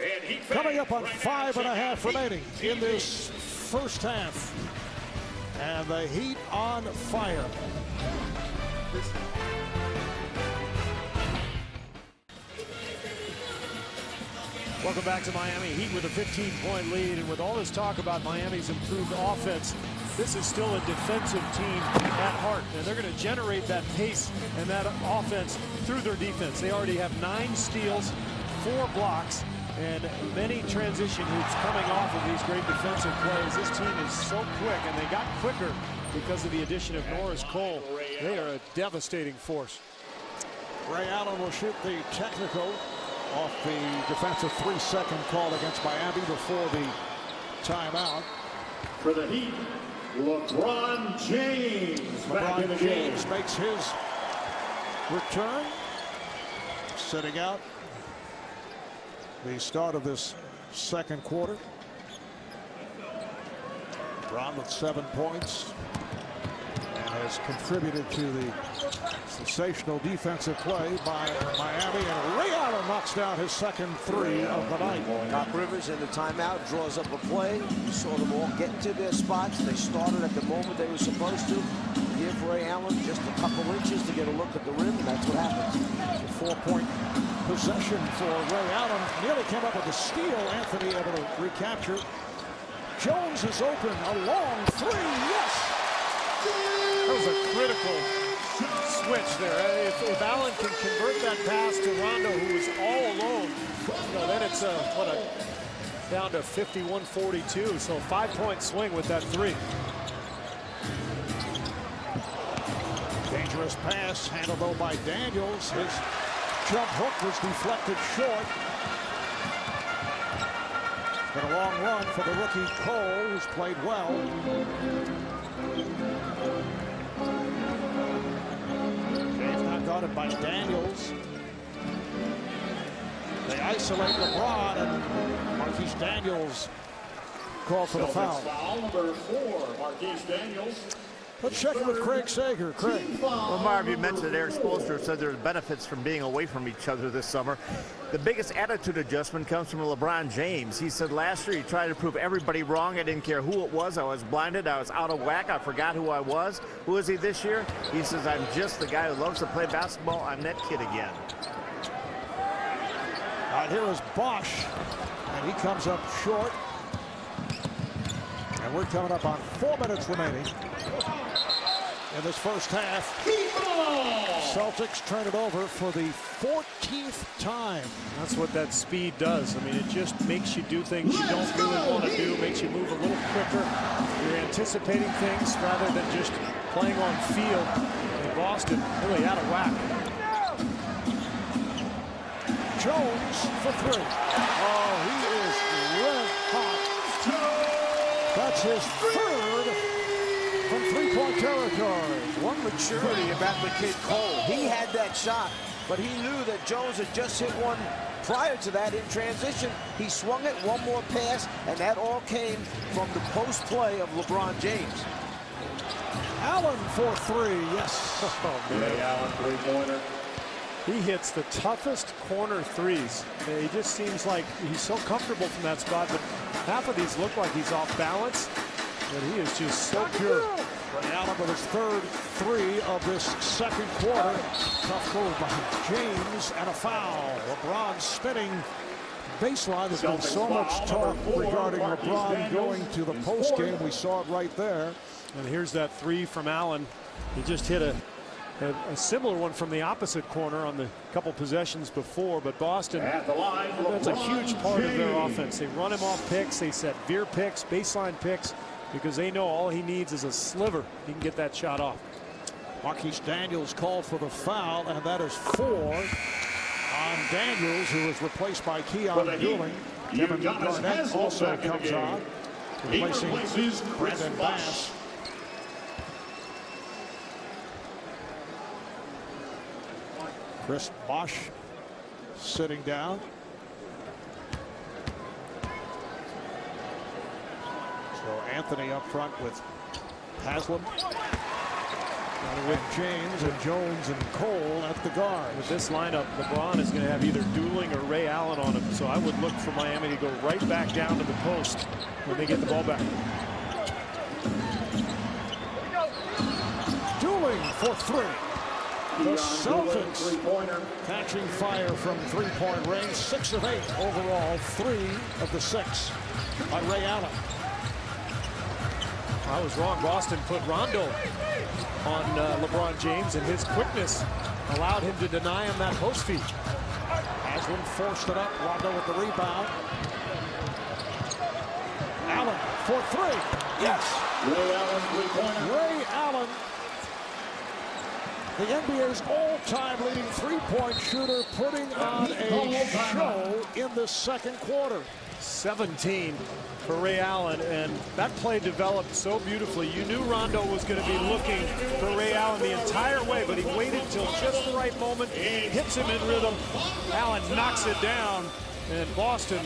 And Heat Coming up on 5.5 remaining in this first half. And the Heat on fire. Welcome back to Miami. Heat with a 15-point lead, and with all this talk about Miami's improved offense, this is still a defensive team at heart, and they're going to generate that pace and that offense through their defense. They already have 9 steals, 4 blocks, and many transition hoops coming off of these great defensive plays. This team is so quick, and they got quicker because of the addition of Norris Cole. They are a devastating force. Ray Allen will shoot the technical off the defensive 3-second call against Miami before the timeout. For the Heat, LeBron James back in the game. James makes his return. Sitting out the start of this second quarter. LeBron with 7 points and has contributed to the Sensational defensive play by Miami, and Ray Allen knocks down his second three of the night. Doc Rivers in the timeout draws up a play. You saw them all get into their spots. They started at the moment they were supposed to. Give Ray Allen just a couple inches to get a look at the rim, and that's what happens. It's a 4-point possession for Ray Allen. Nearly came up with a steal. Anthony able to recapture. Jones is open. A long three. Yes! That was a critical switch there. If Allen can convert that pass to Rondo, who is all alone, then it's down to 51-42. So 5-point swing with that three. Dangerous pass handled though by Daniels. His jump hook was deflected short. It's been a long run for the rookie Cole, who's played well. James not got it by Daniels. They isolate LeBron, and Marquise Daniels called for the foul. Foul number 4, Marquise Daniels. Let's check in with Craig Sager. Craig. Well, Marv, you mentioned Eric Spoelstra said there's benefits from being away from each other this summer. The biggest attitude adjustment comes from LeBron James. He said last year he tried to prove everybody wrong. I didn't care who it was. I was blinded. I was out of whack. I forgot who I was. Who is he this year? He says, I'm just the guy who loves to play basketball. I'm that kid again. All right, here is Bosch, and he comes up short. And we're coming up on 4 minutes remaining in this first half. Celtics turn it over for the 14th time. That's what that speed does. I mean, it just makes you do things you don't really want to do, makes you move a little quicker. You're anticipating things rather than just playing on field. And Boston really out of whack. Jones for three. Oh, he is red hot. That's his third from three-point territory. One maturity about the kid Cole. He had that shot, but he knew that Jones had just hit one prior to that in transition. He swung it, one more pass, and that all came from the post play of LeBron James. Allen for three, yes. Oh, man. Allen, three-pointer. He hits the toughest corner threes. He just seems like he's so comfortable from that spot, but half of these look like he's off balance, but he is just so pure. Ray Allen with his third three of this second quarter. Tough move by James and a foul. LeBron spinning baseline. There's been so much talk regarding LeBron going to the postgame. We saw it right there. And here's that three from Allen. He just hit a similar one from the opposite corner on the couple possessions before, but Boston, that's a huge part of their offense. They run him off picks, they set veer picks, baseline picks, because they know all he needs is a sliver. He can get that shot off. Marquise Daniels called for the foul, and that is 4 on Daniels, who is replaced by Keon Dooling. Kevin Garnett also comes on, replacing Brandon Bass. Chris Bosch sitting down. So Anthony up front with Haslam. With James and Jones and Cole at the guard. With this lineup, LeBron is going to have either Dooling or Ray Allen on him. So I would look for Miami to go right back down to the post when they get the ball back. Dooling for three. The Celtics catching fire from three-point range. 6 of 8 overall. 3 of the 6 by Ray Allen. I was wrong. Boston put Rondo on LeBron James, and his quickness allowed him to deny him that post feed. Haslam forced it up. Rondo with the rebound. Allen for three. Yes. Ray Allen, three-pointer. Ray Allen, the NBA's all-time leading three-point shooter, putting on a show in the second quarter. 17 for Ray Allen, and that play developed so beautifully. You knew Rondo was going to be looking for Ray Allen the entire way, but he waited till just the right moment, hits him in rhythm. Allen knocks it down, and Boston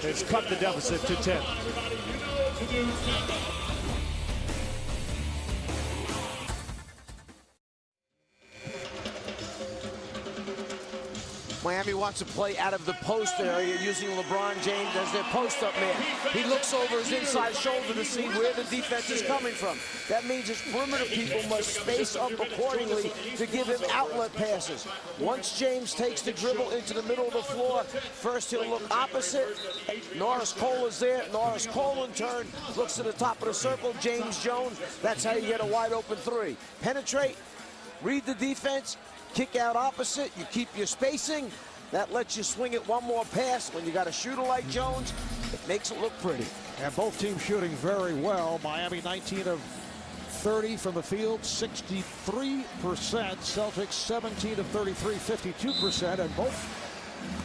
has cut the deficit to 10. Miami wants to play out of the post area using LeBron James as their post-up man. He looks over his inside shoulder to see where the defense is coming from. That means his perimeter people must space up accordingly to give him outlet passes. Once James takes the dribble into the middle of the floor, first he'll look opposite. Norris Cole is there. Norris Cole in turn looks to the top of the circle. James Jones, that's how you get a wide open three. Penetrate, read the defense, kick out opposite, you keep your spacing. That lets you swing it one more pass. When you got a shooter like Jones, it makes it look pretty. And both teams shooting very well. Miami 19 of 30 from the field, 63%. Celtics 17 of 33, 52%. And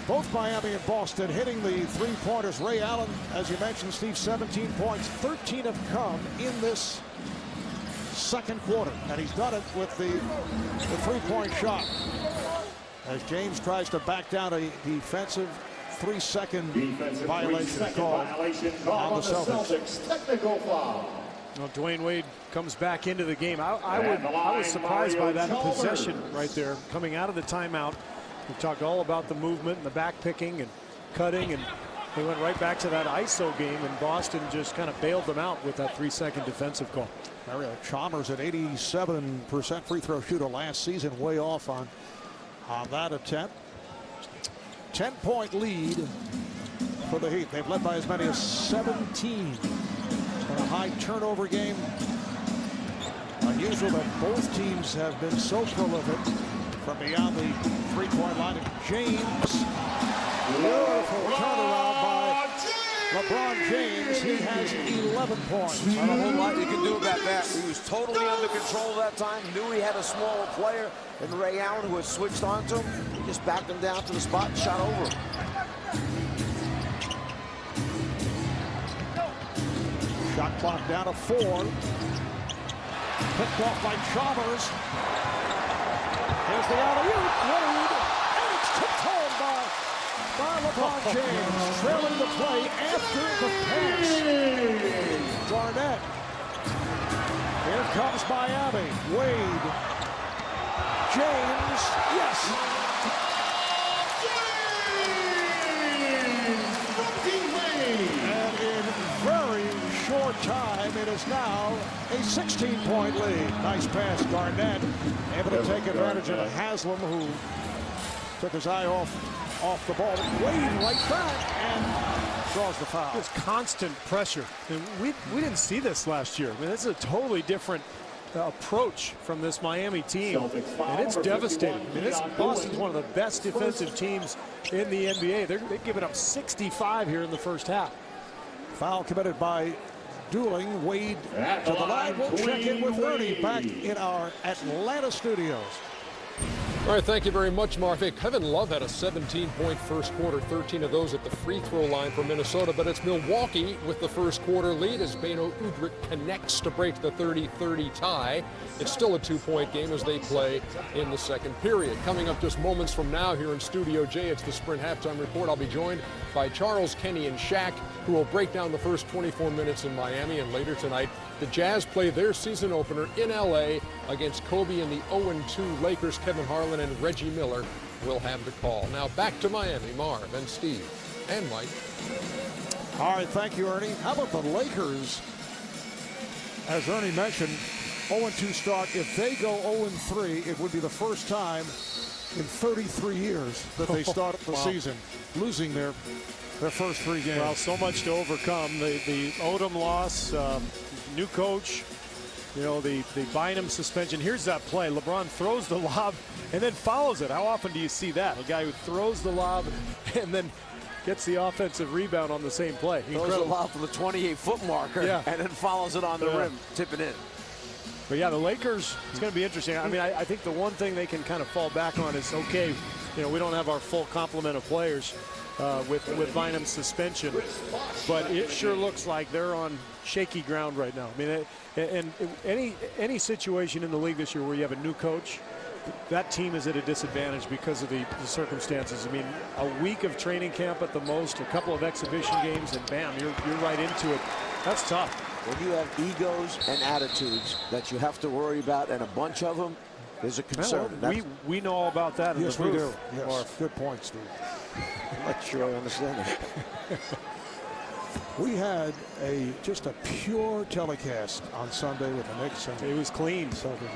both Miami and Boston hitting the three-pointers. Ray Allen, as you mentioned, Steve, 17 points. 13 have come in this second quarter, and he's done it with the three-point shot. As James tries to back down a defensive 3-second violation called on the Celtics. Technical foul. Well, Dwayne Wade comes back into the game. I was surprised by that possession right there coming out of the timeout. We talked all about the movement and the back picking and cutting, and they went right back to that ISO game, and Boston just kind of bailed them out with that 3-second defensive call. Chalmers, an 87% free throw shooter last season, way off on that attempt. 10-point lead for the Heat. They've led by as many as 17 in a high turnover game. Unusual that both teams have been so prolific from beyond the three-point line. And James, beautiful turnaround by LeBron James. He has 11 points. Not a whole lot you can do about that. He was totally under control that time. Knew he had a smaller player than Ray Allen, who had switched onto him. He just backed him down to the spot and shot over him. Shot clock down to 4. Picked off by Chalmers. Here's the alley-oop. Wade, and it's tipped home by LeBron James, trailing the play after the pass. Garnett. Here comes Miami. Wade. James. Yes. And in very short time, it is now a 16-point lead. Nice pass, Garnett. Able to take advantage of Haslam, who took his eye off the ball. Wade right back and draws the foul. There's constant pressure. And we didn't see this last year. I mean, this is a totally different approach from this Miami team, and it's devastating. I mean, this Boston's one of the best defensive teams in the NBA. They're giving up 65 here in the first half. Foul committed by Dooling. Wade to the line. We'll check in with Ernie back in our Atlanta studios. All right, thank you very much, Mark. Kevin Love had a 17-point first quarter, 13 of those at the free throw line for Minnesota, but it's Milwaukee with the first quarter lead as Beno Udrih connects to break the 30-30 tie. It's still a 2-point game as they play in the second period. Coming up just moments from now here in Studio J, it's the Sprint Halftime Report. I'll be joined by Charles, Kenny, and Shaq, who will break down the first 24 minutes in Miami, and later tonight, the Jazz play their season opener in L.A. against Kobe and the 0-2 Lakers. Kevin Harlan and Reggie Miller will have the call. Now back to Miami. Marv and Steve and Mike. All right, thank you, Ernie. How about the Lakers? As Ernie mentioned, 0-2 start. If they go 0-3, it would be the first time in 33 years that they start the season losing their first 3 games. Well, so much to overcome. The Odom loss, new coach, you know, the Bynum suspension. Here's that play. LeBron throws the lob and then follows it. How often do you see that? A guy who throws the lob and then gets the offensive rebound on the same play. Throws the lob for the 28-foot marker, and then follows it on the rim, tipping in. But yeah, the Lakers, it's going to be interesting. I mean, I think the one thing they can kind of fall back on is, okay, you know, we don't have our full complement of players with Bynum's suspension, but it sure looks like they're on shaky ground right now. I mean, and any situation in the league this year where you have a new coach, that team is at a disadvantage because of the circumstances. I mean, a week of training camp at the most, a couple of exhibition games, and bam, you're right into it. That's tough. When you have egos and attitudes that you have to worry about, and a bunch of them, There's a concern. We know all about that. Yes, in the we do. booth. Yes. Marv. Good point, Steve. I'm not sure I understand that. We had just a pure telecast on Sunday with the Knicks. And it was clean.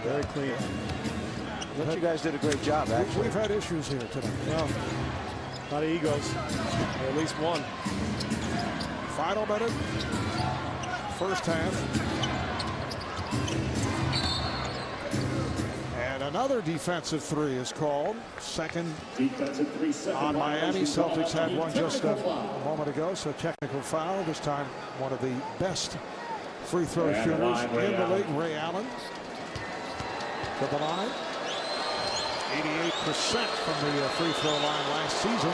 Very clean. I thought you guys did a great job, actually. We've had issues here tonight. Well, a lot of egos. Or at least one. Final minute. First half. And another defensive three is called. Second on Miami. Celtics had one just a moment ago, so technical foul. This time one of the best free throw shooters in the league, Ray Allen. To the line. 88% from the free throw line last season.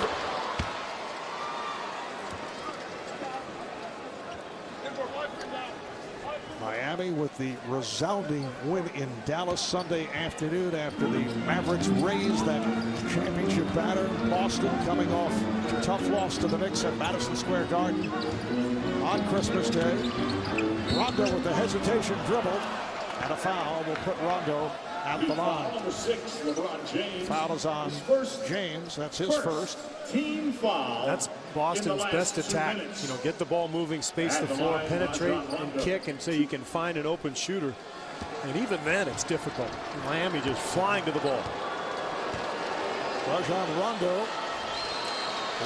Miami with the resounding win in Dallas Sunday afternoon after the Mavericks raised that championship banner. Boston coming off a tough loss to the Knicks at Madison Square Garden on Christmas Day. Rondo with the hesitation dribble, and a foul will put Rondo at the line. Lebron James. Foul is on James. That's his first. Team foul. That's Boston's best attack. You know, get the ball moving, space the floor, penetrate and kick until you can find an open shooter. And even then, it's difficult. Miami just flying to the ball. Rajon Rondo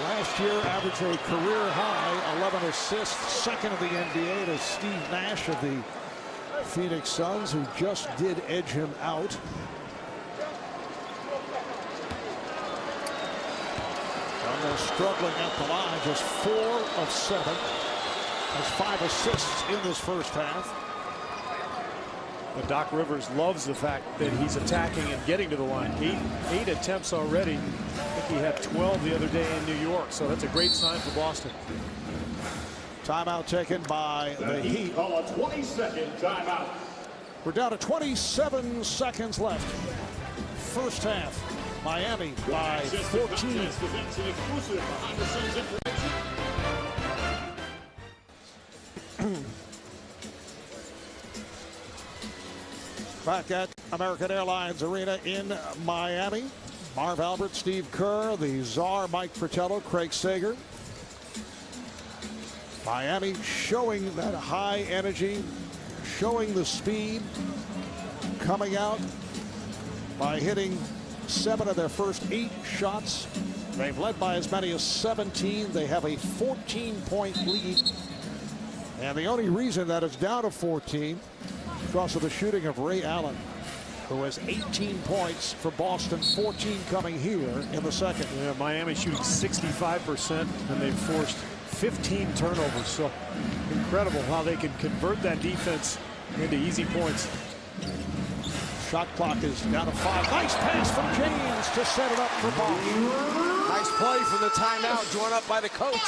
last year averaged a career high 11 assists, second of the NBA to Steve Nash of the Phoenix Suns, who just did edge him out. Rondo struggling at the line, just 4 of 7. Has 5 assists in this first half. But Doc Rivers loves the fact that he's attacking and getting to the line. Eight attempts already. I think he had 12 the other day in New York, so that's a great sign for Boston. Timeout taken by the Heat. Call a 20-second timeout. We're down to 27 seconds left. First half. Miami by 14. Back at American Airlines Arena in Miami. Marv Albert, Steve Kerr, the czar Mike Fratello, Craig Sager. Miami showing that high energy, showing the speed, coming out by hitting 7 of their first 8 shots. They've led by as many as 17. They have a 14-point lead. And the only reason that it's down to 14 is because of the shooting of Ray Allen, who has 18 points for Boston, 14 coming here in the second. Yeah, Miami shooting 65%, and they've forced 15 turnovers. So incredible how they can convert that defense into easy points. Shot clock is down to 5. Nice pass from James to set it up for Bosch. Nice play from the timeout drawn up by the coach.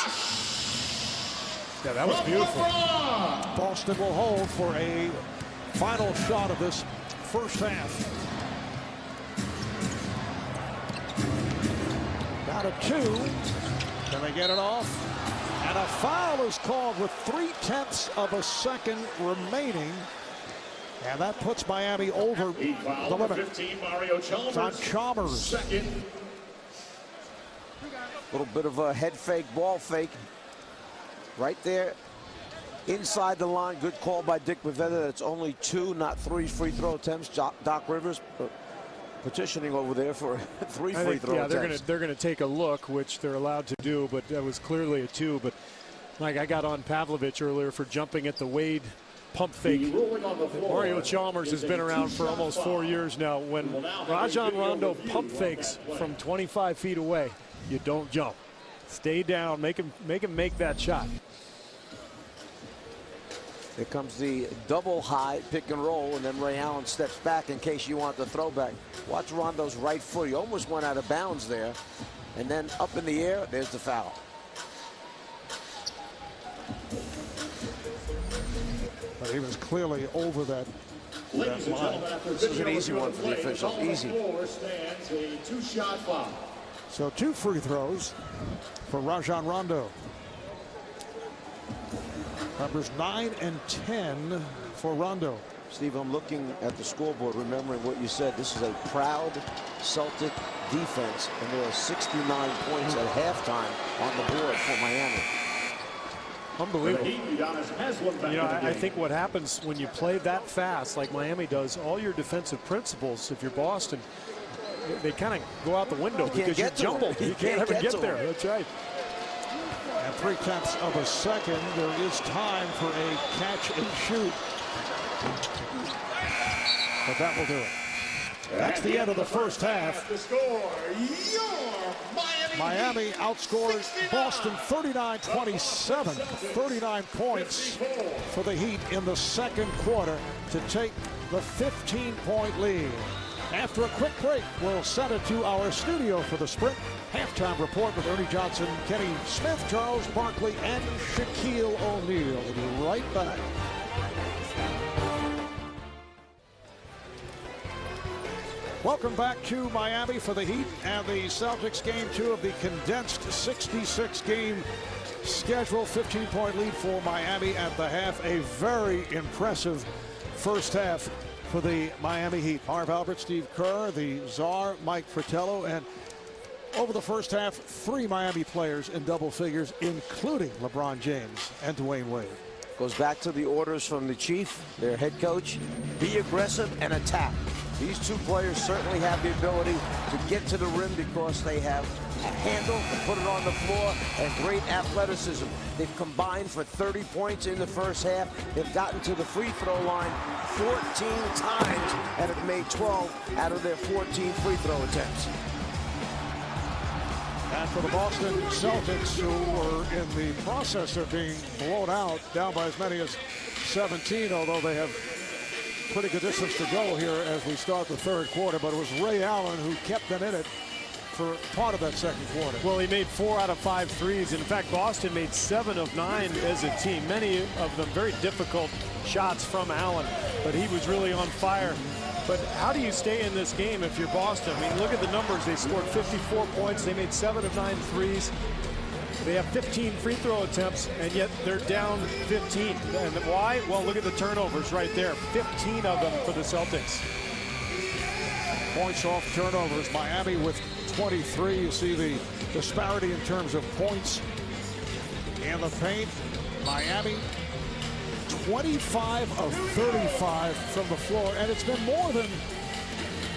Yeah, that was beautiful. Boston will hold for a final shot of this first half. Down to 2. Can they get it off? And a foul is called with 0.3 of a second remaining. And that puts Miami over the limit. 15, Mario Chalmers. It's on Chalmers. Second. A little bit of a head fake, ball fake. Right there. Inside the line. Good call by Dick Bavetta. That's only 2, not 3 free throw attempts. Doc Rivers petitioning over there for 3 free throw attempts. They're gonna take a look, which they're allowed to do, but that was clearly a 2. But like I got on Pavlovich earlier for jumping at the Wade pump fake. Mario Chalmers has been around for almost 4 years now. When Rajon Rondo pump fakes from 25 feet away, you don't jump. Stay down, make him make that shot. Here comes the double high pick and roll, and then Ray Allen steps back in case you want the throwback. Watch Rondo's right foot. He almost went out of bounds there. And then up in the air, there's the foul. But he was clearly over that line. This is an easy one for the official. Easy. Stands a 2-shot foul. So 2 free throws for Rajon Rondo. Numbers 9 and 10 for Rondo. Steve, I'm looking at the scoreboard, remembering what you said. This is a proud Celtic defense, and there are 69 points at halftime on the board for Miami. Unbelievable. You know, I think what happens when you play that fast, like Miami does, all your defensive principles, if you're Boston, they kind of go out the window because you're jumbled. You can't ever get there. That's right. At 3/10 of a second, there is time for a catch and shoot. But that will do it. That's the end of the first half. The score, your Miami outscored Boston 39-27. 39 points for the Heat in the second quarter to take the 15-point lead. After a quick break, we'll send it to our studio for the Sprint halftime report with Ernie Johnson, Kenny Smith, Charles Barkley, and Shaquille O'Neal. We'll be right back. Welcome back to Miami for the Heat and the Celtics game 2 of the condensed 66-game schedule. 15-point lead for Miami at the half. A very impressive first half for the Miami Heat. Harv Albert, Steve Kerr, the czar, Mike Fratello, and over the first half, 3 Miami players in double figures, including LeBron James and Dwayne Wade. Goes back to the orders from the chief, their head coach. Be aggressive and attack. These two players certainly have the ability to get to the rim because they have a handle to put it on the floor and great athleticism. They've combined for 30 points in the first half. They've gotten to the free throw line 14 times and have made 12 out of their 14 free throw attempts. And for the Boston Celtics, who were in the process of being blown out, down by as many as 17, although they have pretty good distance to go here as we start the third quarter. But it was Ray Allen who kept them in it for part of that second quarter. Well, he made 4 out of 5 threes. In fact, Boston made 7 of 9 as a team. Many of them very difficult shots from Allen, but he was really on fire. But how do you stay in this game if you're Boston? I mean, look at the numbers. They scored 54 points. They made 7 of 9 threes. They have 15 free throw attempts, and yet they're down 15. And why? Well, look at the turnovers right there. 15 of them for the Celtics. Points off turnovers. Miami with 23. You see the disparity in terms of points in the paint. Miami 25 of 35 from the floor, and it's been more than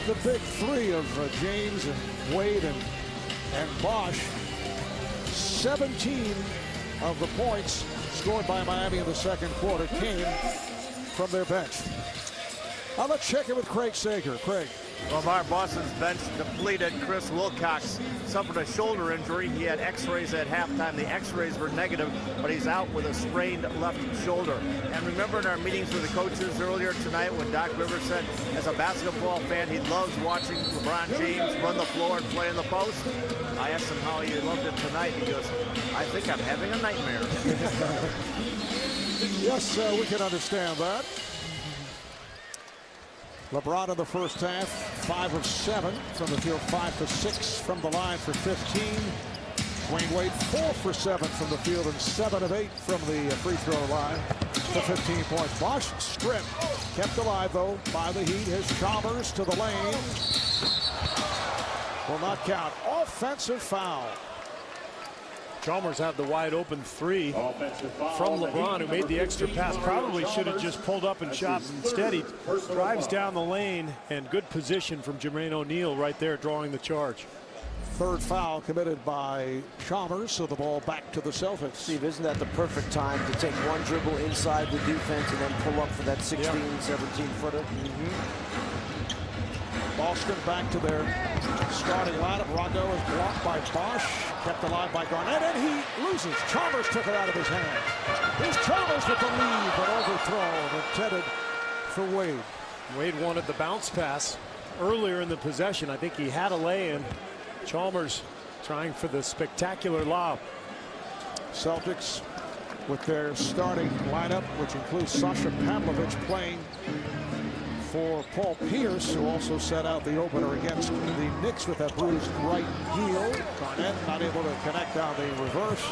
the big three of James and Wade and Bosh. 17 of the points scored by Miami in the second quarter came from their bench. Now let's check in with Craig Sager. Craig. Well, Mark, Boston's bench depleted. Chris Wilcox suffered a shoulder injury. He had x-rays at halftime. The x-rays were negative, but he's out with a sprained left shoulder. And remember in our meetings with the coaches earlier tonight when Doc Rivers said, as a basketball fan, he loves watching LeBron James run the floor and play in the post? I asked him how he loved it tonight. He goes, I think I'm having a nightmare. Yes, we can understand that. LeBron in the first half, 5 of 7 from the field, 5 of 6 from the line for 15. Dwayne Wade 4 for 7 from the field and 7 of 8 from the free throw line for 15 points. Bosh stripped, kept alive though by the Heat. His Chalmers to the lane. Will not count. Offensive foul. Chalmers had the wide open 3 from LeBron, who made the extra pass. Probably should have just pulled up and shot. Instead, he drives down the lane, and good position from Jermaine O'Neal right there drawing the charge. Third foul committed by Chalmers, so the ball back to the Celtics. Steve, isn't that the perfect time to take one dribble inside the defense and then pull up for that 16, 17-footer? Boston back to their starting lineup. Rondo is blocked by Bosh, kept alive by Garnett, and he loses. Chalmers took it out of his hand. Here's Chalmers with the lead, but overthrown, intended for Wade. Wade wanted the bounce pass earlier in the possession. I think he had a lay-in. Chalmers trying for the spectacular lob. Celtics with their starting lineup, which includes Sasha Pavlovich playing for Paul Pierce, who also set out the opener against the Knicks with that bruised right heel. Garnett not able to connect on the reverse.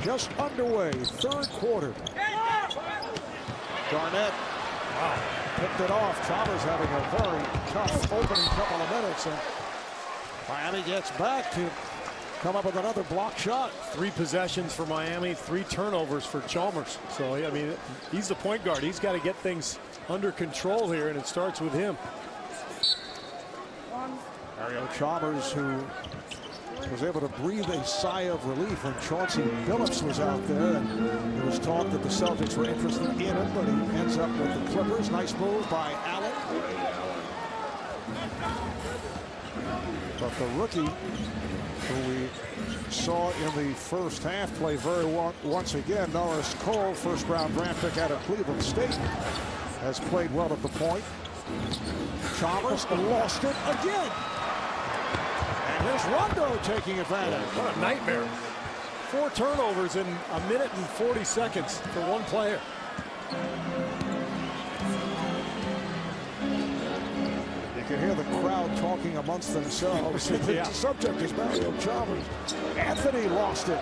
just underway, third quarter. Garnett picked it off. Chalmers having a very tough opening couple of minutes, and Miami gets back to come up with another block shot. 3 possessions for Miami, 3 turnovers for Chalmers. So, I mean, he's the point guard. He's got to get things under control here, and it starts with him. Mario Chalmers, who was able to breathe a sigh of relief when Chauncey Billups was out there, and it was talk that the Celtics were interested in him, but he ends up with the Clippers. Nice move by Allen. But the rookie, who we saw in the first half play very well once again, Norris Cole, first-round draft pick out of Cleveland State, has played well at the point. Chalmers lost it again. And here's Rondo taking advantage. What a nightmare. 4 turnovers in 1 minute and 40 seconds for one player. You can hear the crowd talking amongst themselves. The subject is Mario Chalmers. Anthony lost it.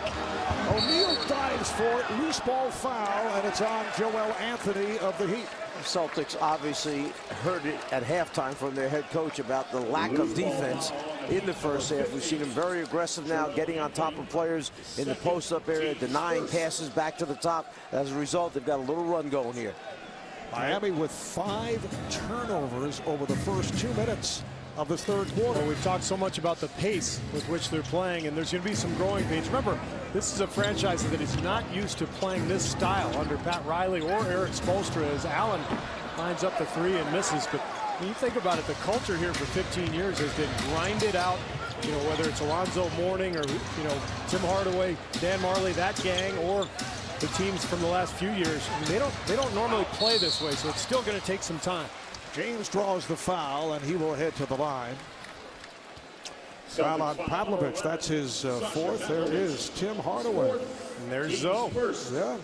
O'Neal dives for it. Loose ball foul, and it's on Joel Anthony of the Heat. Celtics obviously heard it at halftime from their head coach about the lack of defense in the first half. We've seen him very aggressive now, getting on top of players in the post-up area, denying passes back to the top. As a result, they've got a little run going here. Miami with 5 turnovers over the first 2 minutes of this third quarter. Well, we've talked so much about the pace with which they're playing, and there's going to be some growing pains. Remember, this is a franchise that is not used to playing this style under Pat Riley or Eric Spoelstra, as Allen lines up the 3 and misses. But when you think about it, the culture here for 15 years has been grinded out. You know, whether it's Alonzo Mourning or, you know, Tim Hardaway, Dan Marley, that gang, or the teams from the last few years. I mean, they don't normally play this way, so it's still going to take some time. James draws the foul, and he will head to the line. Foul on Pavlovich. That's his 4th. There is Tim Hardaway. And there's Zoe. Yeah.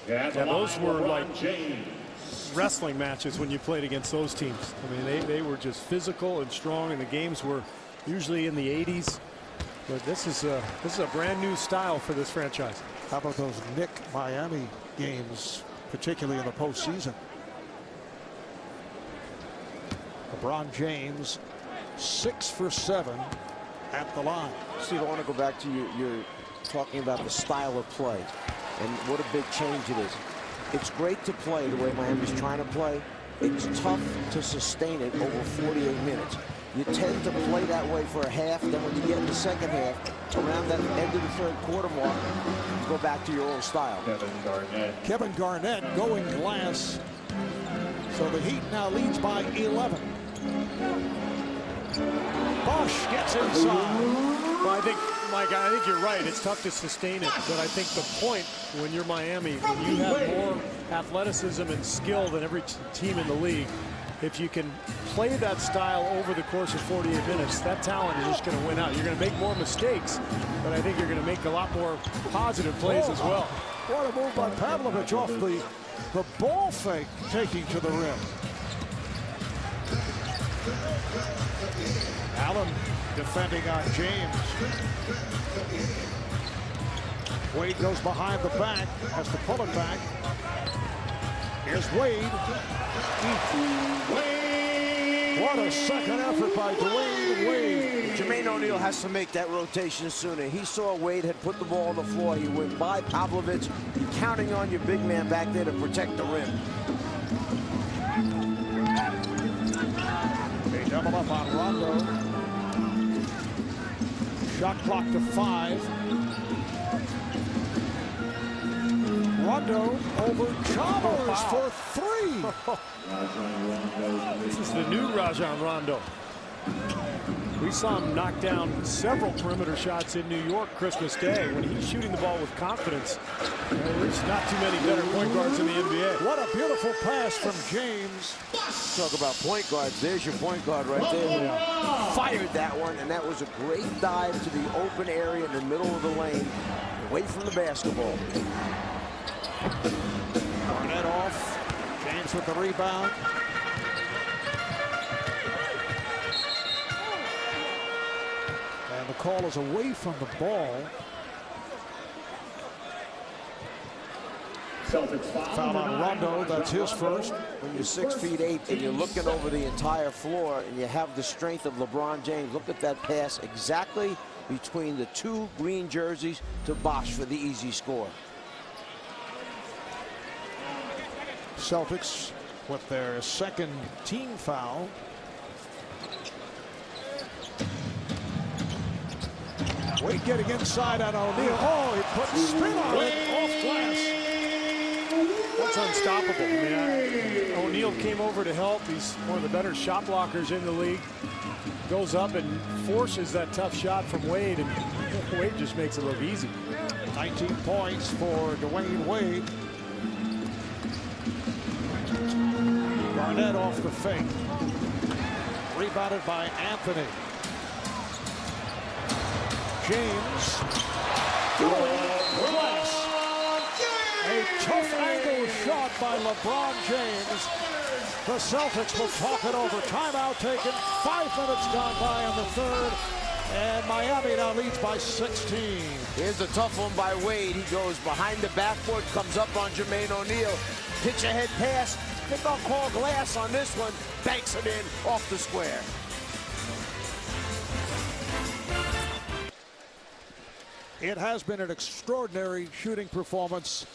Yeah, those were like wrestling matches when you played against those teams. I mean, they were just physical and strong, and the games were usually in the 80s. But this is a brand new style for this franchise. How about those Knick Miami games, particularly in the postseason? LeBron James, 6 for 7 at the line. Steve, I want to go back to you're talking about the style of play and what a big change it is. It's great to play the way Miami's trying to play. It's tough to sustain it over 48 minutes. You tend to play that way for a half, then when you get in the second half, around that end of the third quarter mark, you go back to your old style. Kevin Garnett going glass. So the Heat now leads by 11. Bosch gets inside. Well, I think, Mike, I think you're right. It's tough to sustain it, but I think the point when you're Miami, when you have more athleticism and skill than every team in the league, if you can play that style over the course of 48 minutes, that talent is just going to win out. You're going to make more mistakes, but I think you're going to make a lot more positive plays as well. What a move by Pavlovich off the ball fake, taking to the rim. Allen defending on James. Wade goes behind the back, has to pull it back. Here's Wade. What a second effort by Dwayne Wade. Jermaine O'Neal has to make that rotation sooner. He saw Wade had put the ball on the floor. He went by Pavlovich. You're counting on your big man back there to protect the rim. They double up on Rondo. Shot clock to 5. Rondo over Chalmers for 3. This is the new Rajon Rondo. We saw him knock down several perimeter shots in New York Christmas Day. When he's shooting the ball with confidence, there's not too many better point guards in the NBA. What a beautiful pass from James. Talk about point guards. There's your point guard right there. Yeah. Fired that one, and that was a great dive to the open area in the middle of the lane, away from the basketball. Garnett off. James with the rebound. And the call is away from the ball. Celtics foul. Foul on Rondo, that's his first. When you're 6'8" and you're looking over the entire floor and you have the strength of LeBron James, look at that pass exactly between the two green jerseys to Bosch for the easy score. Celtics with their second team foul. Wade getting inside on O'Neal. Oh, he put spin on it off glass. That's unstoppable. I mean, O'Neal came over to help. He's one of the better shot blockers in the league. Goes up and forces that tough shot from Wade, and Wade just makes it look easy. 19 points for Dwayne Wade. Garnett off the fake. Rebounded by Anthony. James. Glass. A tough angle shot by LeBron James. The Celtics will talk it over. Timeout taken. 5 minutes gone by in the third. And Miami now leads by 16. Here's a tough one by Wade. He goes behind the backboard, comes up on Jermaine O'Neal. Pitch ahead pass. I think I'll call glass on this one. Banks it in off the square. It has been an extraordinary shooting performance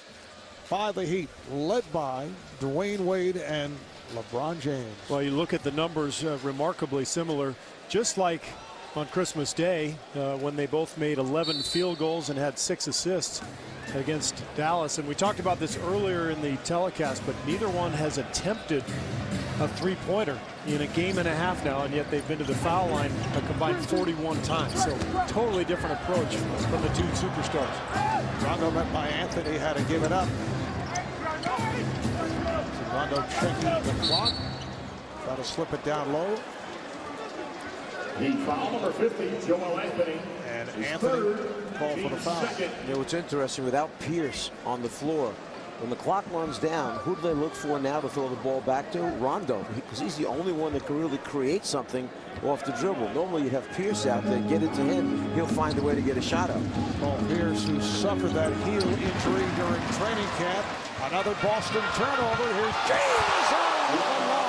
by the Heat, led by Dwayne Wade and LeBron James. Well, you look at the numbers, remarkably similar, just like on Christmas Day when they both made 11 field goals and had 6 assists against Dallas. And we talked about this earlier in the telecast, but neither one has attempted a three-pointer in a game and a half now, and yet they've been to the foul line a combined 41 times. So totally different approach from the two superstars. Rondo met by Anthony, had to give it up. So Rondo checking the clock. Try to slip it down low. Heat foul number 50, Joel Anthony. And Anthony called for the foul. You know, what's interesting, without Pierce on the floor, when the clock runs down, who do they look for now to throw the ball back to? Rondo, because he's the only one that can really create something off the dribble. Normally you'd have Pierce out there, get it to him, he'll find a way to get a shot out. Paul Pierce, who suffered that heel injury during training camp. Another Boston turnover. Here's James on the lob.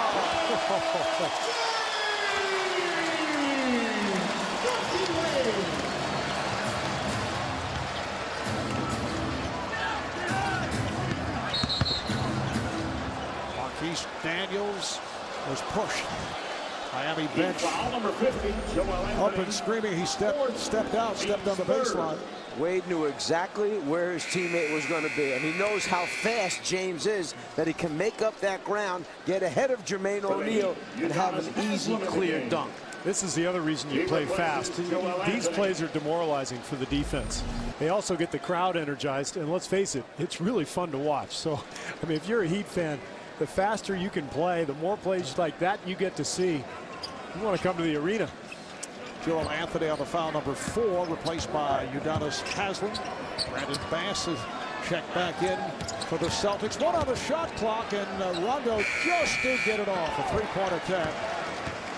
Marquise Daniels was pushed. Miami bench Foul number 50, Joel Anthony. up and screaming. He stepped out, stepped on the baseline. Wade knew exactly where his teammate was going to be, and he knows how fast James is, that he can make up that ground, get ahead of Jermaine O'Neal, and have an easy, clear dunk. This is the other reason you play fast. These plays are demoralizing for the defense. They also get the crowd energized, and let's face it, it's really fun to watch. So, I mean, if you're a Heat fan, the faster you can play, the more plays like that you get to see. You want to come to the arena. Joel Anthony on the foul number 4, replaced by Udonis Haslem. Brandon Bass is checked back in for the Celtics. 1 on the shot clock, and Rondo just did get it off. A 3-point attempt.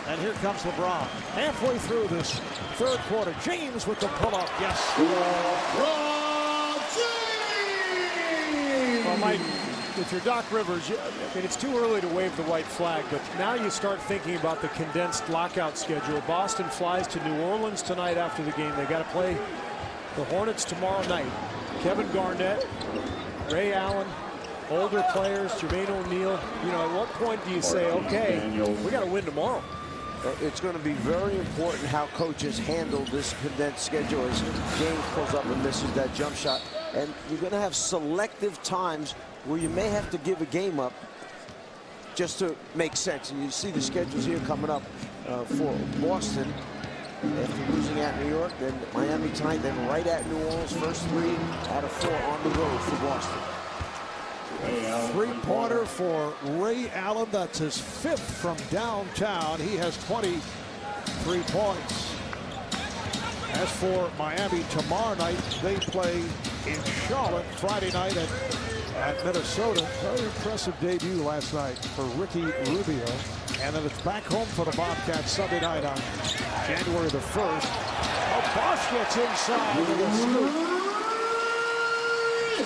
And here comes LeBron. Halfway through this third quarter. James with the pull-up. Yes. Well, Mike, if you're Doc Rivers, I mean, it's too early to wave the white flag, but now you start thinking about the condensed lockout schedule. Boston flies to New Orleans tonight after the game. They got to play the Hornets tomorrow night. Kevin Garnett, Ray Allen, older players, Jermaine O'Neal. You know, at what point do you say, okay, we got to win tomorrow? It's going to be very important how coaches handle this condensed schedule as James pulls up and misses that jump shot. And you're going to have selective times where you may have to give a game up just to make sense. And you see the schedules here coming up for Boston after losing at New York, then Miami tonight, then right at New Orleans. First 3 out of 4 on the road for Boston. 3-pointer for Ray Allen. That's his 5th from downtown. He has 23 points. As for Miami tomorrow night, they play in Charlotte Friday night at Minnesota. Very impressive debut last night for Ricky Rubio. And then it's back home for the Bobcats Sunday night on January the 1st. Oh, Bosch gets inside with a scoop.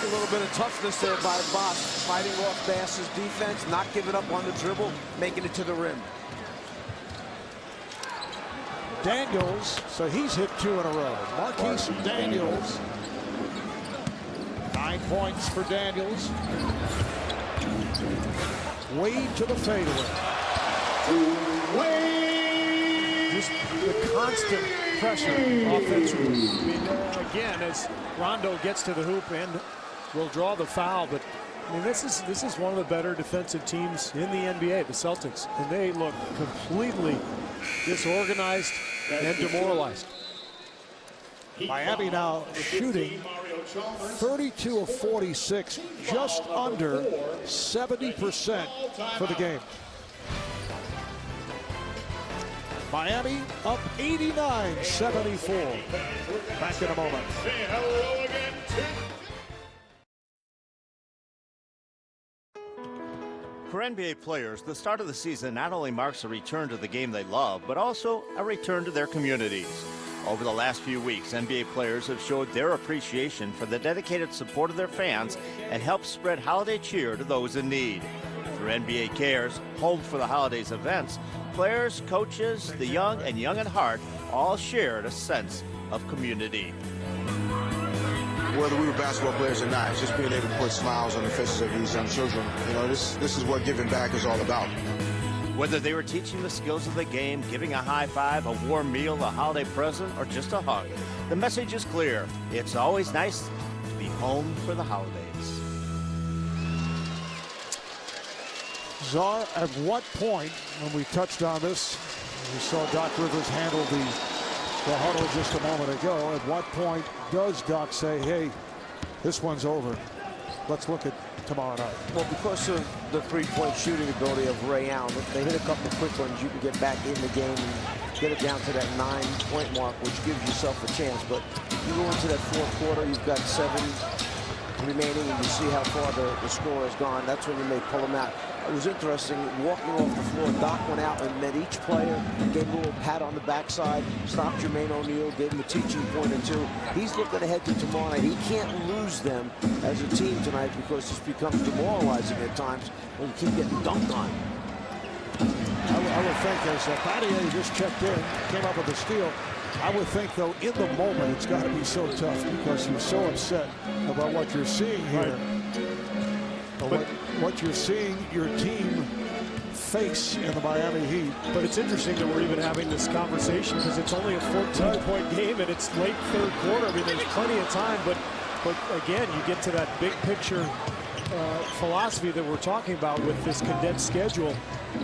a little bit of toughness there by Bosch, fighting off Bass's defense, not giving up on the dribble, making it to the rim. Daniels, so he's hit 2 in a row. Marquise Daniels, 9 points for Daniels. Wade to the fadeaway. Wade! Just the constant pressure offensively. I mean, again, as Rondo gets to the hoop and will draw the foul, but I mean, this is one of the better defensive teams in the NBA, the Celtics, and they look completely disorganized and demoralized. Miami now shooting 32 of 46, just under 70% for the game. Miami up 89-74. Back in a moment. Say hello again to... For NBA players, the start of the season not only marks a return to the game they love, but also a return to their communities. Over the last few weeks, NBA players have showed their appreciation for the dedicated support of their fans and helped spread holiday cheer to those in need. Through NBA Cares, Home for the Holidays events, players, coaches, the young and young at heart all shared a sense of community. Whether we were basketball players or not, it's just being able to put smiles on the faces of these young children. You know, this is what giving back is all about. Whether they were teaching the skills of the game, giving a high five, a warm meal, a holiday present, or just a hug, the message is clear. It's always nice to be home for the holidays. Czar, at what point, when we touched on this, we saw Doc Rivers handle the huddle just a moment ago, at what point does Doc say, hey, this one's over, let's look at tomorrow night? Well, because of the three-point shooting ability of Ray Allen, if they hit a couple of quick ones, you can get back in the game and get it down to that 9-point mark, which gives yourself a chance. But you go into that fourth quarter, you've got 7 remaining, and you see how far the score has gone. That's when you may pull them out. It was interesting, walking off the floor, Doc went out and met each player, gave a little pat on the backside, stopped Jermaine O'Neal, gave him a teaching point or two. He's looking ahead to tomorrow night. He can't lose them as a team tonight because this becomes demoralizing at times when you keep getting dunked on. I would think, as Battier just checked in, came up with a steal, I would think, though, in the moment, it's got to be so tough because you're so upset about what you're seeing here. Right. What you're seeing your team face in the Miami Heat. But it's interesting that we're even having this conversation because it's only a 14-point game and it's late third quarter. I mean, there's plenty of time, but again, you get to that big picture philosophy that we're talking about with this condensed schedule.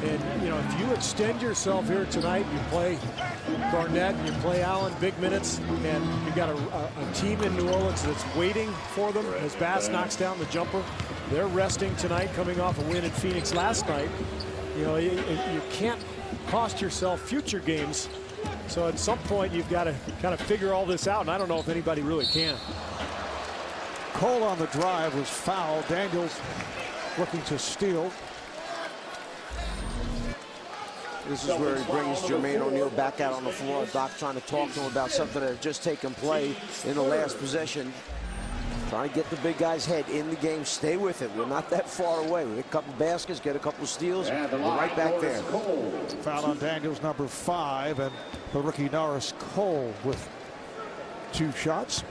And, you know, if you extend yourself here tonight, you play Garnett and you play Allen big minutes, and you got a team in New Orleans that's waiting for them as Bass knocks down the jumper. They're resting tonight, coming off a win in Phoenix last night. You know, you can't cost yourself future games. So at some point, you've got to kind of figure all this out, and I don't know if anybody really can. Cole on the drive was fouled. Daniels looking to steal. This is where he brings Jermaine O'Neal back out on the floor. Doc trying to talk to him about something that had just taken play in the last possession. Trying to get the big guy's head in the game. Stay with it. We're not that far away. We get a couple baskets, get a couple steals. We're right back there. Foul on Daniels, number 5, and the rookie Norris Cole with 2 shots.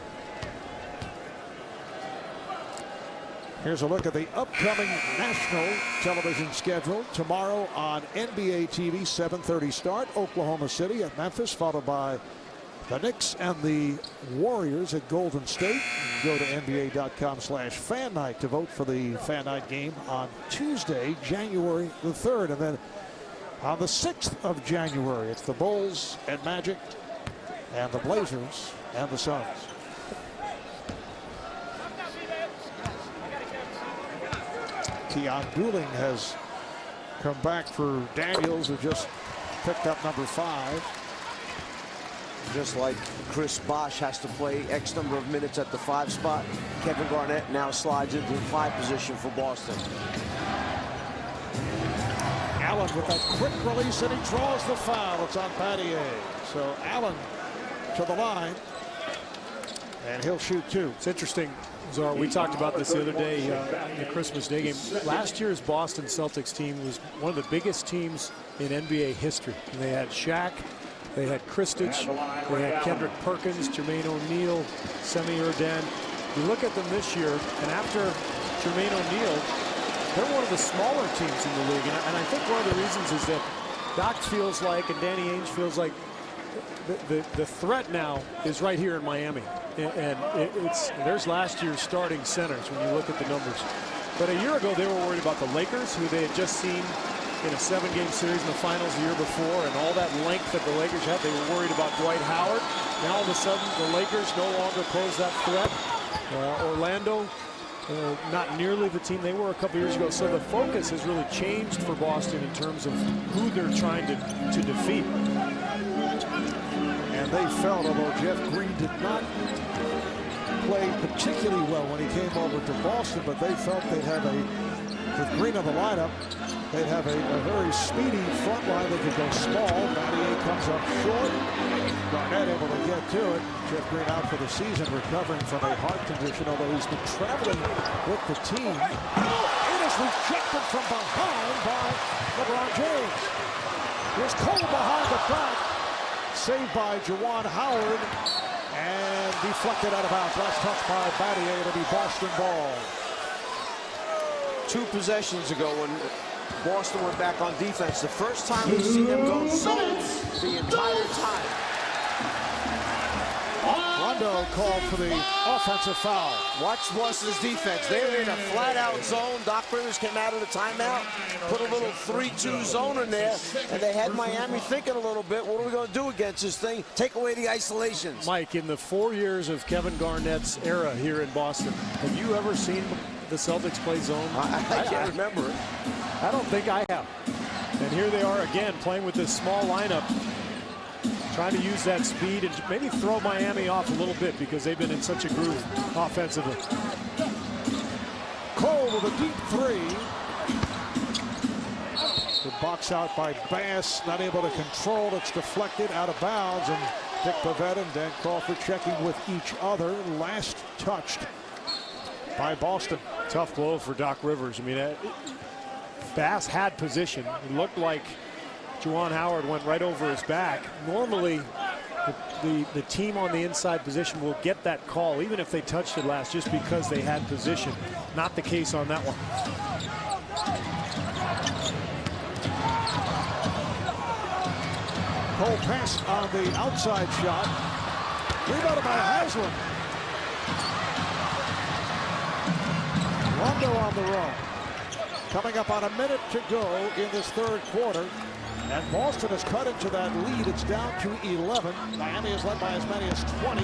Here's a look at the upcoming national television schedule. Tomorrow on NBA TV, 7:30 start. Oklahoma City at Memphis, followed by the Knicks and the Warriors at Golden State. Go to NBA.com/fan night to vote for the fan night game on Tuesday, January the 3rd. And then on the 6th of January, it's the Bulls and Magic and the Blazers and the Suns. Keon Dooling has come back for Daniels, who just picked up number 5. Just like Chris Bosh has to play X number of minutes at the 5 spot, Kevin Garnett now slides into the 5 position for Boston. Allen with that quick release, and he draws the foul. It's on Battier. So Allen to the line. And he'll shoot 2. It's interesting, Zara, we talked about this the other day in the Christmas Day game. Last year's Boston Celtics team was one of the biggest teams in NBA history. And they had Shaq, they had Kristich, they had Kendrick Perkins, Jermaine O'Neal, Semi Urdan. You look at them this year, and after Jermaine O'Neal, they're one of the smaller teams in the league. And I think one of the reasons is that Doc feels like, and Danny Ainge feels like, the threat now is right here in Miami. And there's last year's starting centers when you look at the numbers. But a year ago, they were worried about the Lakers, who they had just seen in a 7-game series in the finals the year before, and all that length that the Lakers had. They were worried about Dwight Howard. Now all of a sudden, the Lakers no longer pose that threat. Orlando, not nearly the team they were a couple years ago. So the focus has really changed for Boston in terms of who they're trying to defeat. And they felt, although Jeff Green did not play particularly well when he came over to Boston, but they felt they'd have with Green on the lineup, they'd have a very speedy front line. They could go small. Battier comes up short. Garnett able to get to it. Jeff Green out for the season, recovering from a heart condition, although he's been traveling with the team. It is rejected from behind by LeBron James. Here's Cole behind the back. Saved by Rajon Rondo and deflected out of bounds. Last touch by Battier. It'll be Boston ball. 2 possessions ago when Boston went back on defense, the first time we've seen them go zone the entire time. Rondo called for the offensive foul. Watch Boston's defense. They were in a flat-out zone. Doc Rivers came out of the timeout, put a little 3-2 zone in there, and they had Miami thinking a little bit, what are we going to do against this thing? Take away the isolations. Mike, in the 4 years of Kevin Garnett's era here in Boston, have you ever seen the Celtics play zone? I can't remember it. I don't think I have. And here they are again playing with this small lineup, trying to use that speed and maybe throw Miami off a little bit because they've been in such a groove offensively. Cole with a deep 3. The box out by Bass, not able to control. It's deflected out of bounds, and Dick Pavetta and Dan Crawford checking with each other. Last touched by Boston. Tough blow for Doc Rivers. I mean, Bass had position. It looked like Juwan Howard went right over his back. Normally, the team on the inside position will get that call, even if they touched it last, just because they had position. Not the case on that one. Cole passed on the outside shot. Rebounded by Haslam. Rondo on the run. Coming up on a minute to go in this 3rd quarter. And Boston has cut into that lead. It's down to 11. Miami is led by as many as 20.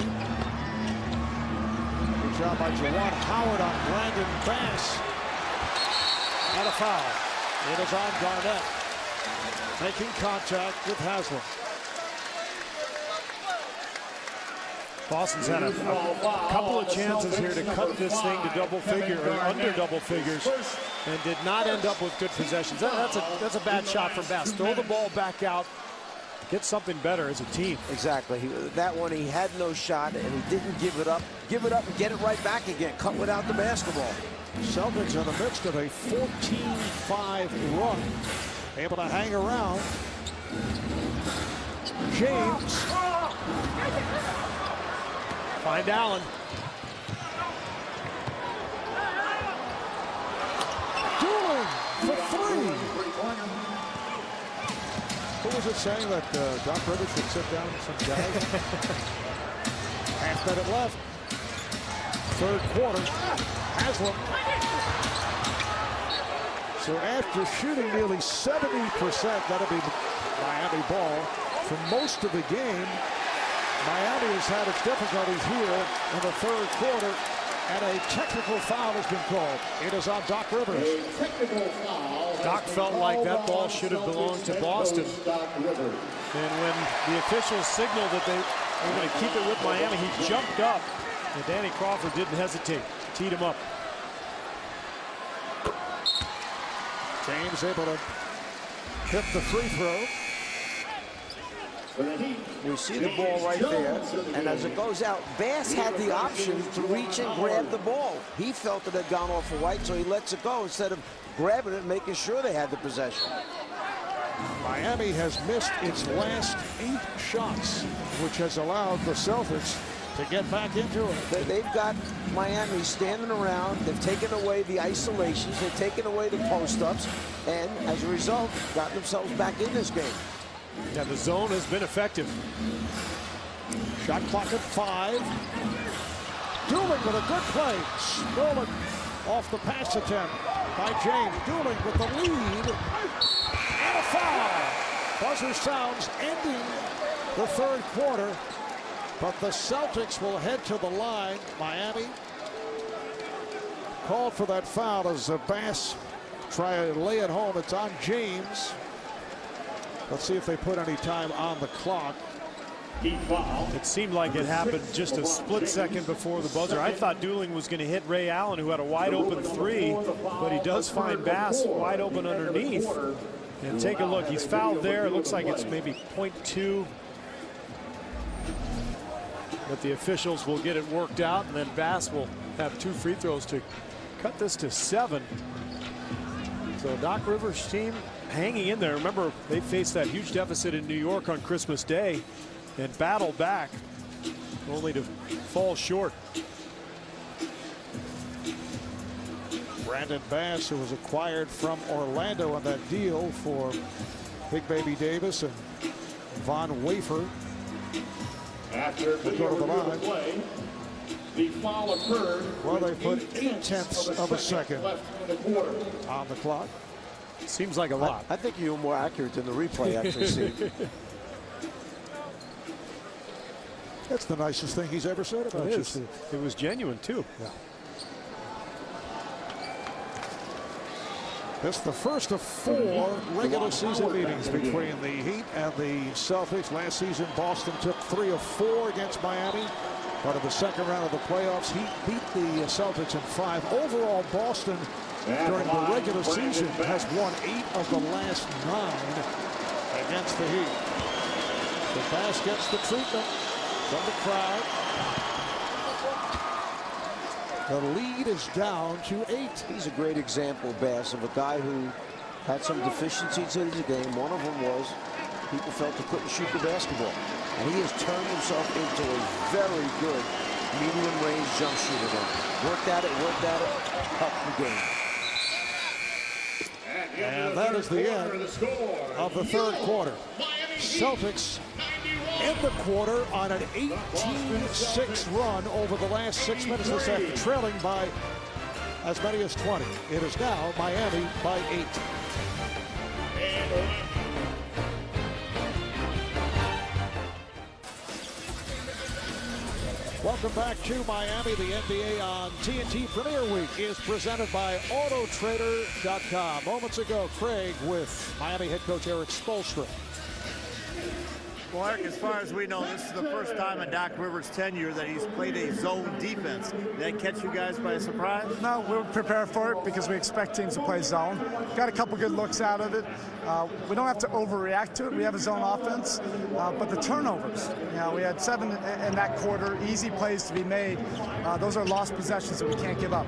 Good job by Juwan Howard on Brandon Bass. And a foul. It is on Garnett. Making contact with Haslam. Boston's had a couple of chances here to cut this thing to double figure or under double figures and did not end up with good possessions. That's a bad shot from Bass. Throw the ball back out, get something better as a team. Exactly. That one, he had no shot and he didn't give it up. Give it up and get it right back again. Cut without the basketball. Celtics in the midst of a 14-5 run. Able to hang around. James. Find Allen. Dooling for 3. Who was it saying that Doc Rivers should sit down some guys? Half minute left. 3rd quarter. Haslam. So after shooting nearly 70%, that'll be Miami ball for most of the game. Miami has had its difficulties here in the 3rd quarter, and a technical foul has been called. It is on Doc Rivers. Doc felt like that ball should have belonged to Boston. And when the officials signaled that they were going to keep it with Miami, he jumped up, and Danny Crawford didn't hesitate. Teed him up. James able to hit the free throw. We see the ball right there, and as it goes out, Bass had the option to reach and grab the ball. He felt it had gone off of White, so he lets it go instead of grabbing it and making sure they had the possession. Miami has missed its last 8 shots, which has allowed the Celtics to get back into it. They've got Miami standing around. They've taken away the isolations. They've taken away the post-ups, and as a result, gotten themselves back in this game. Yeah, the zone has been effective. Shot clock at 5. Dooling with a good play. Stolen off the pass attempt by James. Dooling with the lead. And a foul. Buzzer sounds ending the third quarter. But the Celtics will head to the line. Miami called for that foul as Bass try to lay it home. It's on James. Let's see if they put any time on the clock. It seemed like it happened just a split second before the buzzer. I thought Dooling was going to hit Ray Allen, who had a wide open 3, but he does find Bass wide open underneath. And take a look, he's fouled there. It looks like it's maybe 0.2. But the officials will get it worked out, and then Bass will have 2 free throws to cut this to 7. So Doc Rivers' team hanging in there. Remember, they faced that huge deficit in New York on Christmas Day and battled back, only to fall short. Brandon Bass, who was acquired from Orlando on that deal for Big Baby Davis and Von Wafer. After the play, the foul occurred. Well, they put 0.8 of a second on the clock. Seems like a lot. I think you're more accurate than the replay actually see. That's the nicest thing he's ever said about you. It was genuine, too. Yeah. This is the first of 4 regular season meetings between the Heat and the Celtics. Last season, Boston took 3 of 4 against Miami. But in the second round of the playoffs, Heat beat the Celtics in 5. Overall, Boston during the regular season has won 8 of the last 9 against the Heat. The Bass gets the treatment from the crowd. The lead is down to 8. He's a great example, Bass, of a guy who had some deficiencies in his game. One of them was people felt he couldn't shoot the basketball. And he has turned himself into a very good medium-range jump shooter now. Worked at it, up the game. And that is the end of the third quarter. Celtics end the quarter on an 18-6 run over the last 6 minutes this after, trailing by as many as 20. It is now Miami by 8. Welcome back to Miami. The NBA on TNT Premier Week is presented by Autotrader.com. Moments ago, Craig with Miami head coach Eric Spoelstra. Well, Eric, as far as we know, this is the first time in Doc Rivers' tenure that he's played a zone defense. Did that catch you guys by surprise? No, we're prepared for it because we expect teams to play zone. Got a couple good looks out of it. We don't have to overreact to it. We have a zone offense, but the turnovers. We had 7 in that quarter, easy plays to be made. Those are lost possessions that we can't give up.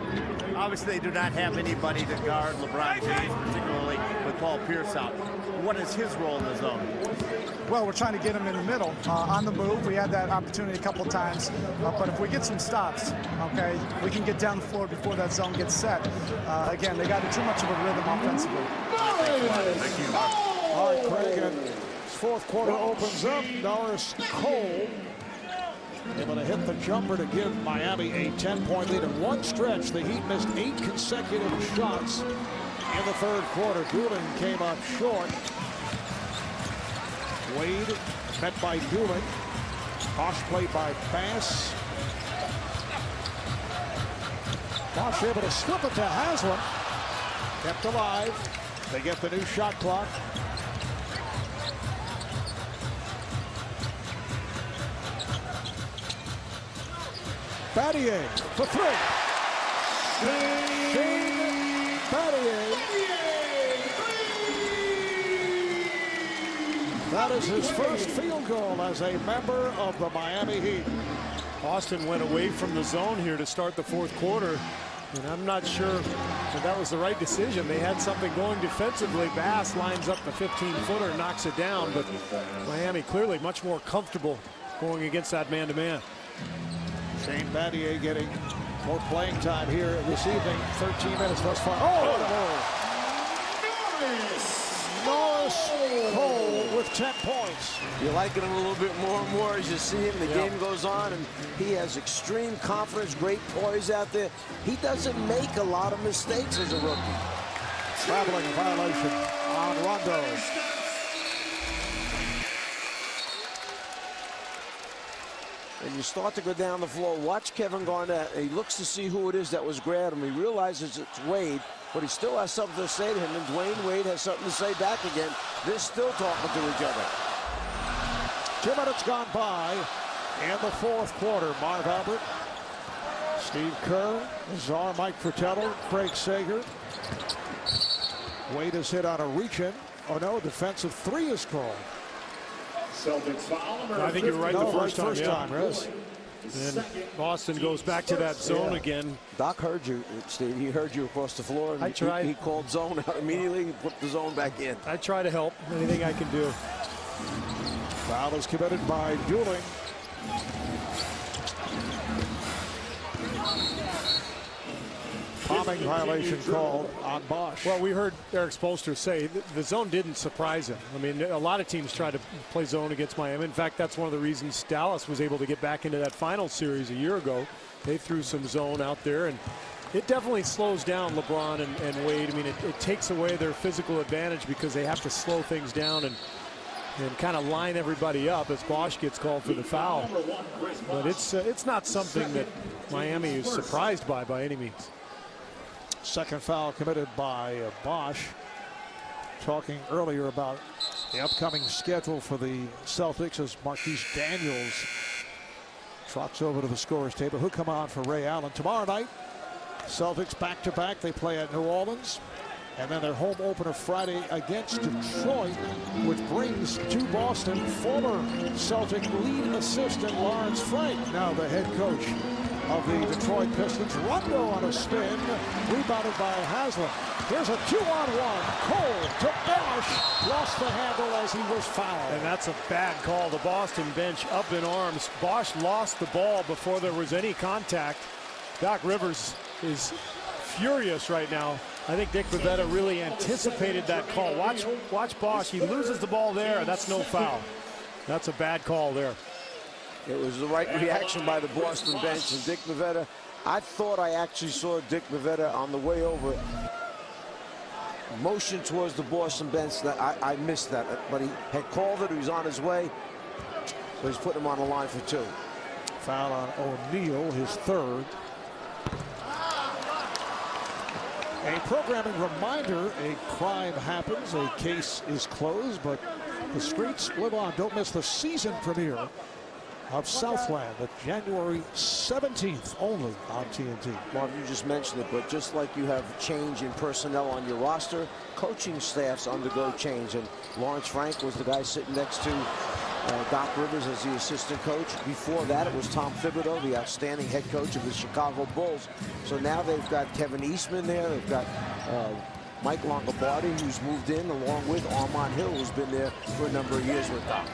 Obviously, they do not have anybody to guard LeBron James, particularly with Paul Pierce out. What is his role in the zone? Well, we're trying to get him in the middle, on the move. We had that opportunity a couple times, but if we get some stops, okay, we can get down the floor before that zone gets set. Again, they got too much of a rhythm offensively. Thank you, Mark. All right, Craig, and fourth quarter opens up. Norris Cole able to hit the jumper to give Miami a 10-point lead. In one stretch, the Heat missed 8 consecutive shots in the third quarter. Dooling came up short. Wade met by Dooling. Bosch played by Bass. Bosch able to slip it to Haslam. Kept alive. They get the new shot clock. Battier for 3. Battier. That is his first field goal as a member of the Miami Heat. Boston went away from the zone here to start the fourth quarter, and I'm not sure if that was the right decision. They had something going defensively. Bass lines up the 15-footer, knocks it down, but Miami clearly much more comfortable going against that man-to-man. Shane Battier getting more playing time here this evening. 13 minutes thus far. Oh! Norris Cole with 10 points. You're liking him a little bit more and more as you see him. The game goes on, and he has extreme confidence, great poise out there. He doesn't make a lot of mistakes as a rookie. Traveling violation on Rondo. And you start to go down the floor. Watch Kevin Garnett. He looks to see who it is that was grabbed him. He realizes it's Wade, but he still has something to say to him, and Dwayne Wade has something to say back again. They're still talking to each other. 2 minutes gone by in the fourth quarter. Marv Albert, Steve Kerr, Czar, Mike Fratello, Craig Sager. Wade is hit on a reach-in. Oh no, defensive three is called. Celtics foul. I think you're right the first time. Rez. And Boston goes back to that zone again. Doc heard you, Steve. He heard you across the floor, and I tried. He called zone out immediately. He put the zone back in. I try to help. Anything I can do. Foul is committed by Dooling. Palming violation called on Bosch. Well, we heard Eric Spoelstra say the zone didn't surprise him. I mean, a lot of teams try to play zone against Miami. In fact, that's one of the reasons Dallas was able to get back into that final series a year ago. They threw some zone out there, and it definitely slows down LeBron and Wade. I mean, it takes away their physical advantage because they have to slow things down and kind of line everybody up as Bosch gets called for the foul. But it's not something that Miami is surprised by any means. Second foul committed by Bosch. Talking earlier about the upcoming schedule for the Celtics as Marquise Daniels trots over to the scorer's table. He'll come on for Ray Allen. Tomorrow night, Celtics back-to-back. They play at New Orleans. And then their home opener Friday against Detroit, which brings to Boston former Celtic lead assistant Lawrence Frank, now the head coach of the Detroit Pistons. Rondo on a spin, rebounded by Haslam. Here's a 2-on-1. Cole to Bosch, lost the handle as he was fouled. And that's a bad call. The Boston bench up in arms. Bosch lost the ball before there was any contact. Doc Rivers is furious right now. I think Dick Bavetta really anticipated that call. Watch Bosch. He loses the ball there, and that's no foul. That's a bad call there. It was the right reaction by the Boston bench, and Dick Bavetta. I thought I actually saw Dick Bavetta on the way over motion towards the Boston bench. That I missed that, but he had called it. He was on his way, so he's putting him on the line for two. Foul on O'Neal, his third. A programming reminder, a crime happens, a case is closed, but the streets live on. Don't miss the season premiere of Southland at January 17th only on TNT. Marv, you just mentioned it, but just like you have change in personnel on your roster, coaching staffs undergo change, and Lawrence Frank was the guy sitting next to Doc Rivers as the assistant coach. Before that, it was Tom Thibodeau, the outstanding head coach of the Chicago Bulls. So now they've got Kevin Eastman there. They've got Mike Longobardi, who's moved in, along with Armand Hill, who's been there for a number of years with Doc.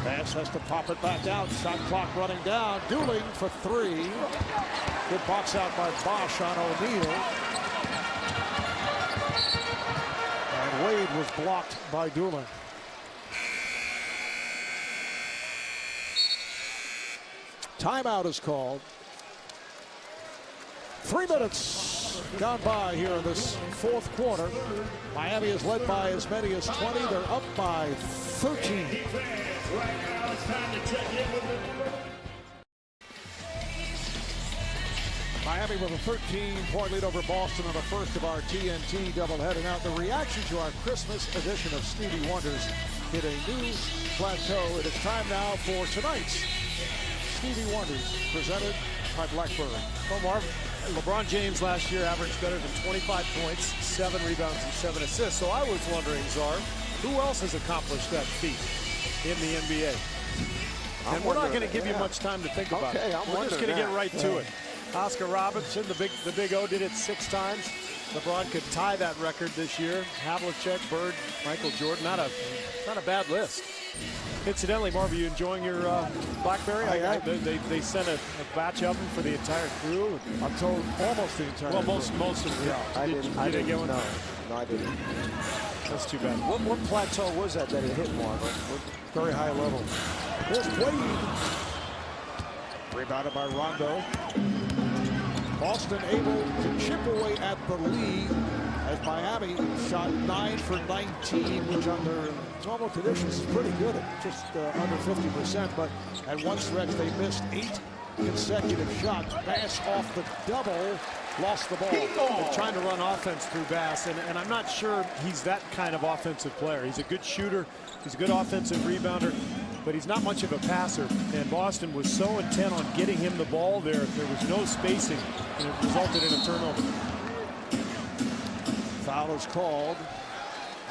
Bass has to pop it back out. Shot clock running down. Dooling for three. Good box out by Bosch on O'Neal. And Wade was blocked by Dooling. Timeout is called. 3 minutes gone by here in this fourth quarter. Miami is led by as many as 20. They're up by 13. Miami with a 13-point lead over Boston on the first of our TNT doubleheader. Now, the reaction to our Christmas edition of Stevie Wonders hit a new plateau. It is time now for tonight's Stevie Wonders, presented by Blackbird. Well, Marv, LeBron James last year averaged better than 25 points, 7 rebounds, and 7 assists. So I was wondering, Czar, who else has accomplished that feat in the NBA? And we're not going to give you much time to think about it. We're just going to get right to it. Oscar Robertson, the big O, did it 6 times. LeBron could tie that record this year. Havlicek, Bird, Michael Jordan. Not a bad list. Incidentally, Marv, are you enjoying your BlackBerry? They sent a batch of them for the entire crew. I'm told almost the entire. Well, most of them. Yeah. I didn't get one. No, I didn't. That's too bad. What plateau was that it hit, Marv? Very high level. Here's Wade. Rebounded by Rondo. Boston able to chip away at the lead as Miami shot 9 for 19, which under normal conditions is pretty good at just under 50%. But at one stretch, they missed 8 consecutive shots. Bass off the double, lost the ball. They're trying to run offense through Bass, and I'm not sure he's that kind of offensive player. He's a good shooter. He's a good offensive rebounder, but he's not much of a passer. And Boston was so intent on getting him the ball there was no spacing, and it resulted in a turnover. Foul is called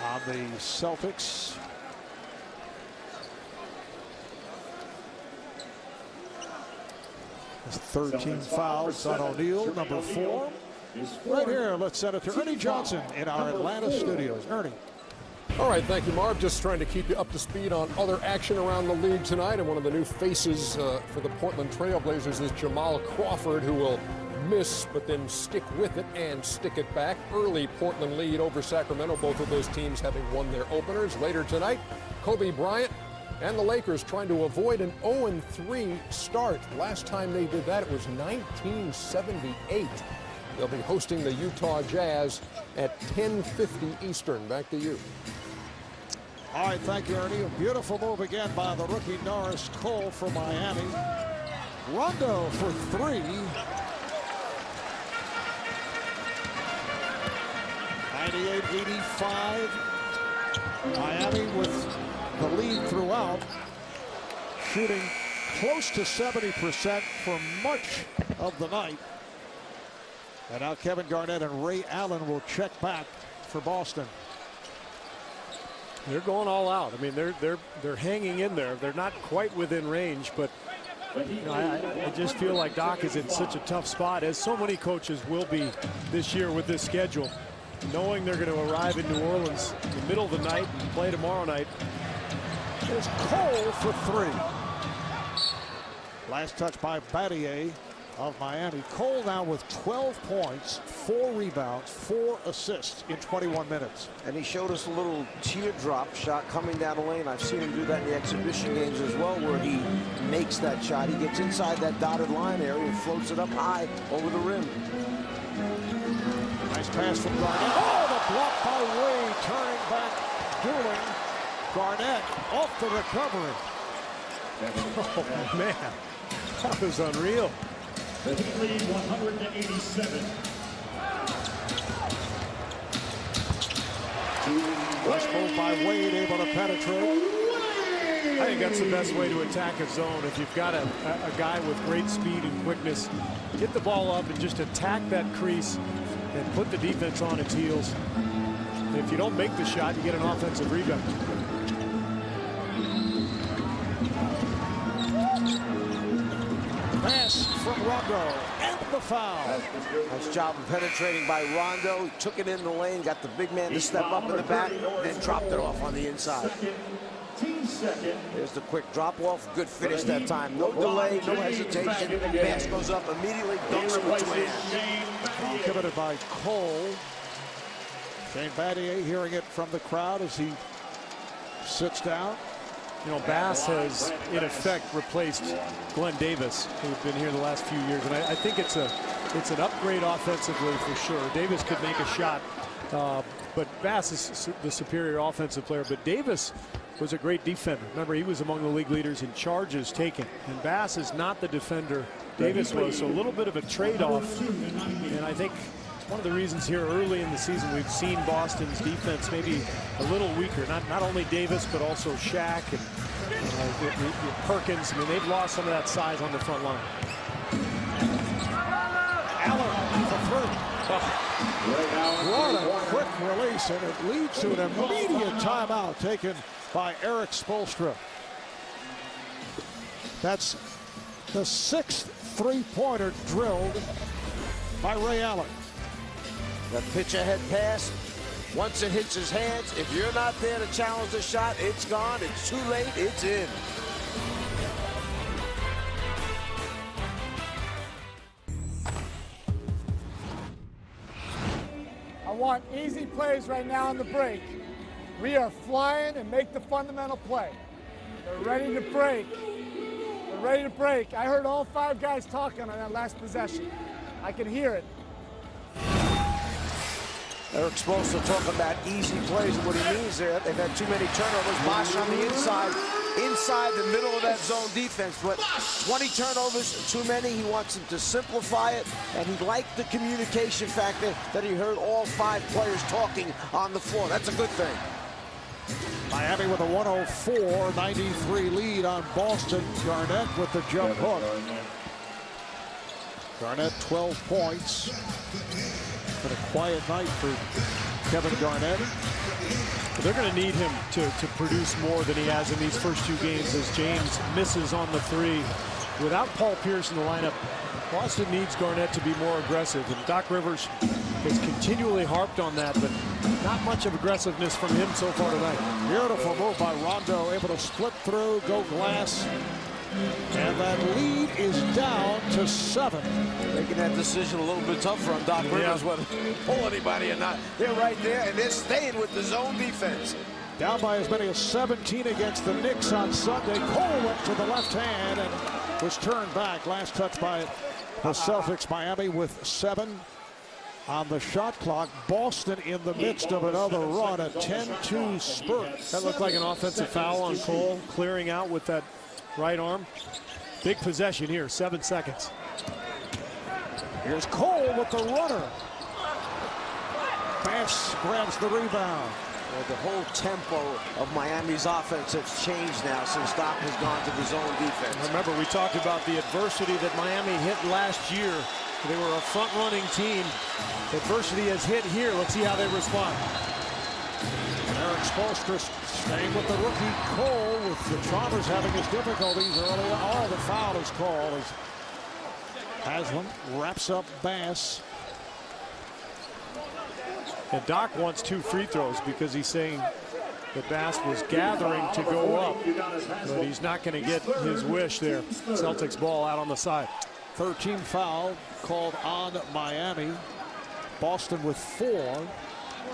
on the Celtics. That's 13 fouls on O'Neal, number 4. Right here, let's send it to Ernie Johnson in our Atlanta studios. Ernie. All right, thank you, Marv. Just trying to keep you up to speed on other action around the league tonight. And one of the new faces for the Portland Trailblazers is Jamal Crawford, who will miss but then stick with it and stick it back. Early Portland lead over Sacramento, both of those teams having won their openers. Later tonight, Kobe Bryant and the Lakers trying to avoid an 0-3 start. Last time they did that, it was 1978. They'll be hosting the Utah Jazz at 10:50 Eastern. Back to you. All right, thank you, Ernie. A beautiful move again by the rookie Norris Cole for Miami. Rondo for 3. 98-85. Miami with the lead throughout, shooting close to 70% for much of the night. And now Kevin Garnett and Ray Allen will check back for Boston. They're going all out. I mean, they're hanging in there. They're not quite within range, but you know, I just feel like Doc is in such a tough spot, as so many coaches will be this year with this schedule, knowing they're going to arrive in New Orleans in the middle of the night and play tomorrow night. There's Cole for 3. Last touch by Battier of Miami. Cole now with 12 points, 4 rebounds, 4 assists in 21 minutes. And he showed us a little teardrop shot coming down the lane. I've seen him do that in the exhibition games as well, where he makes that shot. He gets inside that dotted line area and floats it up high over the rim. Nice pass from Garnett. Oh, the block by Wade, turning back, dueling. Garnett off the recovery. Oh, man, that was unreal. Lead 187. Nice move by Wade, able to penetrate. I think that's the best way to attack a zone. If you've got a guy with great speed and quickness, get the ball up and just attack that crease and put the defense on its heels. And if you don't make the shot, you get an offensive rebound. Pass from Rondo and the foul. Nice job of penetrating by Rondo. He took it in the lane, got the big man to step up in the back, then dropped it off on the inside. There's the quick drop off. Good finish that time. No delay, no hesitation. Pass goes up immediately, dunks it with 2 hands. Committed by Cole. Shane Battier hearing it from the crowd as he sits down. You know, Bass has, in effect, replaced Glenn Davis, who's been here the last few years. And I think it's an upgrade offensively for sure. Davis could make a shot, but Bass is the superior offensive player. But Davis was a great defender. Remember, he was among the league leaders in charges taken. And Bass is not the defender Davis was, so a little bit of a trade-off. And I think one of the reasons here early in the season we've seen Boston's defense maybe a little weaker. Not only Davis, but also Shaq and Perkins. I mean, they've lost some of that size on the front line. Allen What a quick release, and it leads to an immediate timeout taken by Erik Spoelstra. That's the 6th three-pointer drilled by Ray Allen. The pitch ahead pass, once it hits his hands, if you're not there to challenge the shot, it's gone. It's too late. It's in. I want easy plays right now on the break. We are flying and make the fundamental play. They're ready to break. They're ready to break. I heard all 5 guys talking on that last possession. I can hear it. Erik Spoelstra talking about easy plays, and what he means there, they've had too many turnovers. Bosch on the inside the middle of that zone defense, but 20 turnovers, too many. He wants them to simplify it, and he liked the communication factor that he heard all 5 players talking on the floor. That's a good thing. Miami with a 104-93 lead on Boston. Garnett with the jump hook. Garnett 12 points. Been a quiet night for Kevin Garnett. They're going to need him to produce more than he has in these first 2 games as James misses on the 3. Without Paul Pierce in the lineup, Boston needs Garnett to be more aggressive. And Doc Rivers has continually harped on that, but not much of aggressiveness from him so far tonight. Beautiful move by Rondo, able to split through, go glass. And that lead is down to 7. Making that decision a little bit tougher on Doc Rivers, whether to pull anybody or not. They're right there, and they're staying with the zone defense. Down by as many as 17 against the Knicks on Sunday. Cole went to the left hand and was turned back. Last touch by the Celtics. Miami with 7 on the shot clock. Boston in the midst of another run, a 10-2 spurt. That looked like an offensive foul on Cole, clearing out with that right arm. Big possession here, 7 seconds. Here's Cole with the runner. Bass grabs the rebound. Well, the whole tempo of Miami's offense has changed now since Doc has gone to the zone defense. Remember, we talked about the adversity that Miami hit last year. They were a front-running team. Adversity has hit here. Let's see how they respond. Erik Spoelstra staying with the rookie Cole, with the Chalmers having his difficulties early. Oh, the foul is called as Haslam wraps up Bass. And Doc wants 2 free throws because he's saying that Bass was gathering to go up, but he's not going to get his wish there. Celtics ball out on the side. 13 foul called on Miami. Boston with 4.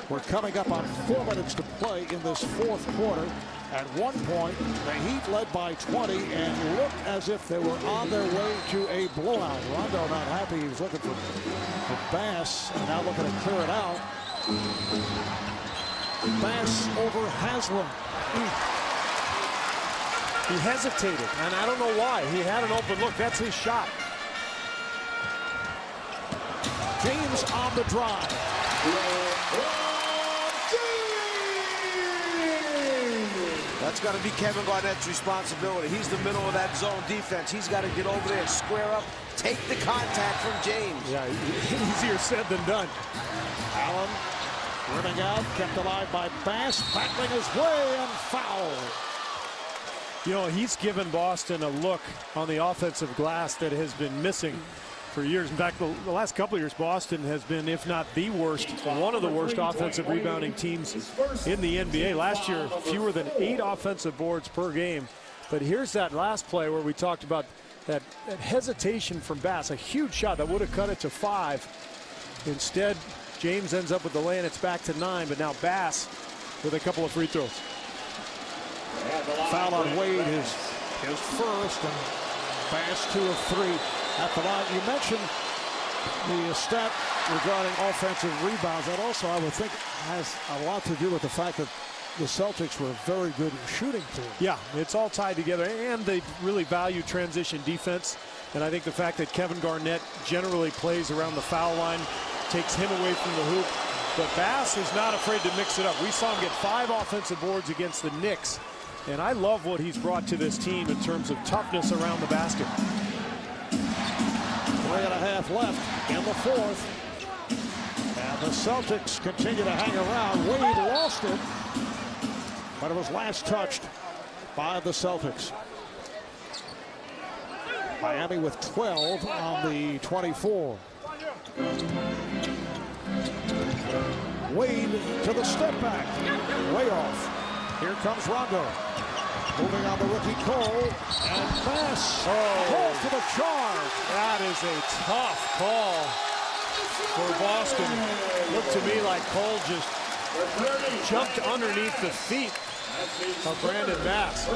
We're coming up on 4 minutes to play in this 4th quarter. At one point, the Heat led by 20 and looked as if they were on their way to a blowout. Rondo not happy. He was looking for Bass, and now looking to clear it out. Bass over Haslam. He hesitated, and I don't know why. He had an open look. That's his shot. James on the drive. That's got to be Kevin Garnett's responsibility. He's the middle of that zone defense. He's got to get over there, square up, take the contact from James. Yeah, easier said than done. Allen running out, kept alive by Bass, battling his way and foul. You know, he's given Boston a look on the offensive glass that has been missing for years. In fact, the last couple of years, Boston has been, if not the worst, one of the worst offensive rebounding teams in the NBA. Last year, fewer than 8 offensive boards per game. But here's that last play where we talked about that hesitation from Bass, a huge shot that would have cut it to 5. Instead, James ends up with the lay, and it's back to 9. But now Bass with a couple of free throws. Foul on Wade, his first, and Bass 2 of 3 at the line. You mentioned the stat regarding offensive rebounds. That also, I would think, has a lot to do with the fact that the Celtics were a very good shooting team. Yeah, it's all tied together, and they really value transition defense. And I think the fact that Kevin Garnett generally plays around the foul line takes him away from the hoop. But Bass is not afraid to mix it up. We saw him get 5 offensive boards against the Knicks. And I love what he's brought to this team in terms of toughness around the basket. 3.5 left in the 4th. And The Celtics continue to hang around. Wade lost it, but it was last touched by the Celtics. Miami with 12 on the 24. Wade to the step back. Way off. Here comes Rondo. Moving on the rookie Cole. And pass. Cole for the charge. That is a tough call for Boston. Looked to me like Cole just jumped underneath the feet of Brandon Bass.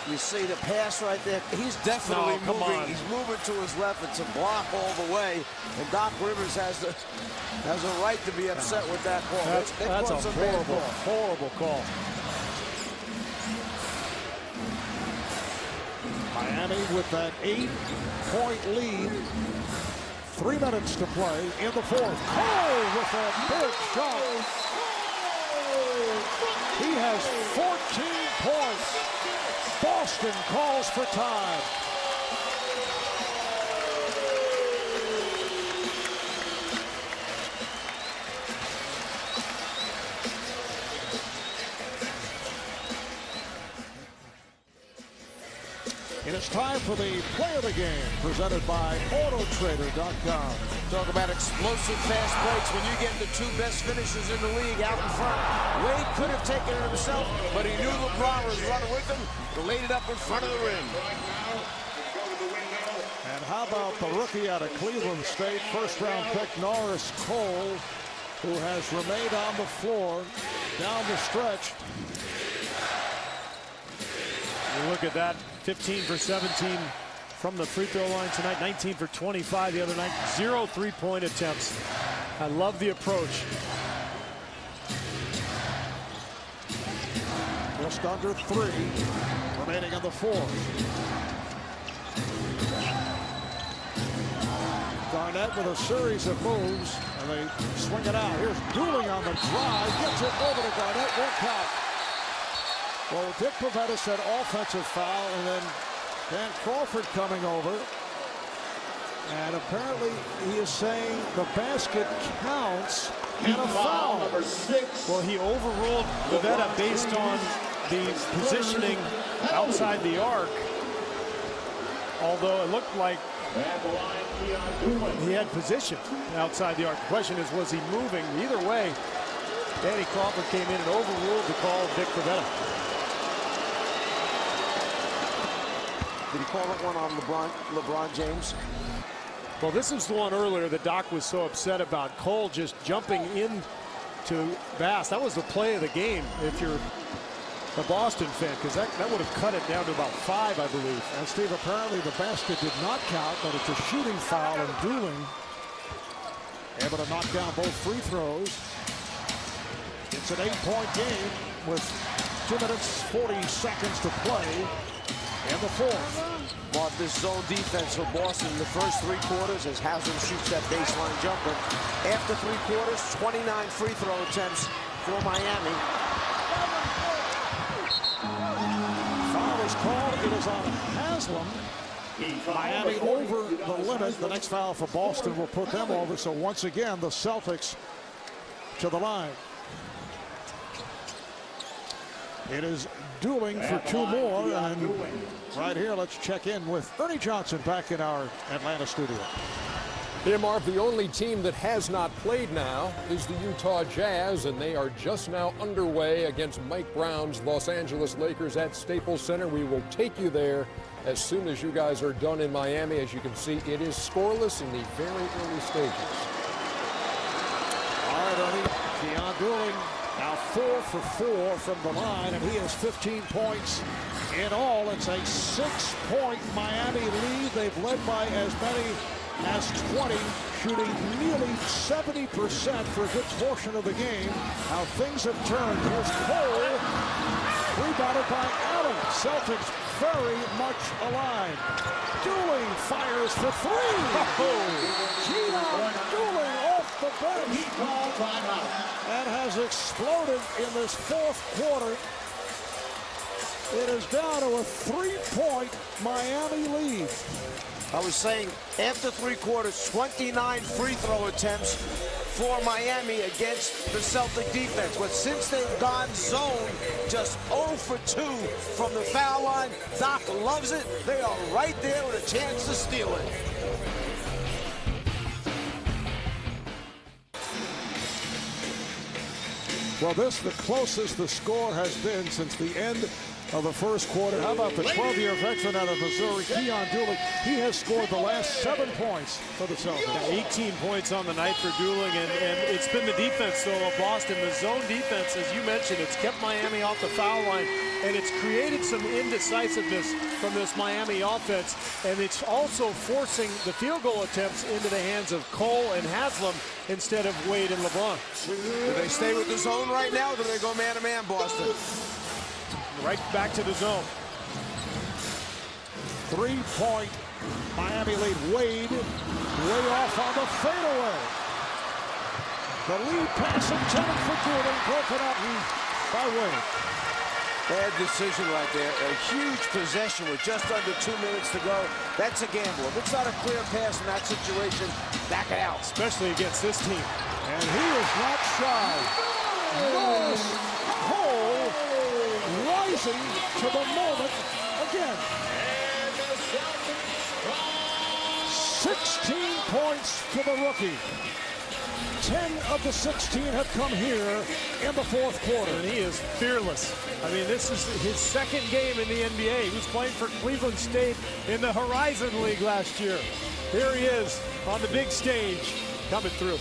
You see the pass right there. He's definitely moving. He's moving to his left. It's a block all the way. And Doc Rivers has a right to be upset with that call. That's a horrible call. Miami with that 8-point lead. 3 minutes to play in the fourth. Cole with a big shot. He has 14 points. Boston calls for time. It is time for the play of the game, presented by Autotrader.com. Talk about explosive fast breaks when you get the two best finishers in the league out in front. Wade could have taken it himself, but he knew LeBron was running with him, laid it up in front of the rim. And how about the rookie out of Cleveland State, first-round pick Norris Cole, who has remained on the floor down the stretch. You look at that, 15 for 17 from the free throw line tonight, 19 for 25 the other night, 0 3-point attempts. I love the approach. Just under 3 remaining in the fourth. Garnett with a series of moves, and they swing it out. Here's Dooley on the drive, gets it over to Garnett, won't count. Well, Dick Pavetta said offensive foul, and then Dan Crawford coming over. And apparently he is saying the basket counts and a foul. Well, he overruled Pavetta based on the positioning outside the arc. Although it looked like he had position outside the arc. The question is, was he moving? Either way, Danny Crawford came in and overruled the call of Dick Pavetta. Did he call it one on LeBron James? Well, this is the one earlier that Doc was so upset about. Cole just jumping in to Bass. That was the play of the game if you're a Boston fan, because that would have cut it down to about 5, I believe. And Steve, apparently the basket did not count, but it's a shooting foul, and Dooling able to knock down both free throws. It's an 8-point game with 2 minutes 40 seconds to play in the fourth. Mark, this zone defense for Boston in the first 3 quarters as Haslam shoots that baseline jumper. After 3 quarters, 29 free throw attempts for Miami. Foul is called. It is on Haslam. Miami over the limit. The next foul for Boston will put them over. So once again, the Celtics to the line. It is Dooling for 2 more, and right here, let's check in with Ernie Johnson back in our Atlanta studio. Yeah, Marv, the only team that has not played now is the Utah Jazz, and they are just now underway against Mike Brown's Los Angeles Lakers at Staples Center. We will take you there as soon as you guys are done in Miami. As you can see, it is scoreless in the very early stages. All right, Ernie. Keon Dooling now 4 for 4 from the line, and he has 15 points in all. It's a 6-point Miami lead. They've led by as many as 20, shooting nearly 70% for a good portion of the game. How things have turned. Here's Cole, rebounded by Allen. Celtics very much alive. Dooling fires for 3. Keon Dooling off the bench and has exploded in this fourth quarter. It is down to a 3-point Miami lead. I was saying, after 3 quarters, 29 free throw attempts for Miami against the Celtic defense. But since they've gone zone, just 0 for 2 from the foul line. Doc loves it. They are right there with a chance to steal it. Well, this is the closest the score has been since the end of the first quarter. How about the 12-year veteran out of Missouri, Keon Dooley? He has scored the last 7 points for the Celtics. Yeah, 18 points on the night for Dooling, and it's been the defense, though, of Boston. The zone defense, as you mentioned, it's kept Miami off the foul line, and it's created some indecisiveness from this Miami offense, and it's also forcing the field goal attempts into the hands of Cole and Haslam instead of Wade and LeBron. Do they stay with the zone right now, or do they go man-to-man, Boston? Right back to the zone. 3-point Miami lead. Wade way off on the fadeaway. The lead pass intended for Dooley, broken up by Wade. Bad decision right there. A huge possession with just under 2 minutes to go. That's a gamble. If it's not a clear pass in that situation, back it out. Especially against this team. And he is not shy. Norris Cole rising to the moment again. 16 points for the rookie. 10 of the 16 have come here in the fourth quarter. And he is fearless. I mean, this is his second game in the NBA. He was playing for Cleveland State in the Horizon League last year. Here he is on the big stage, coming through.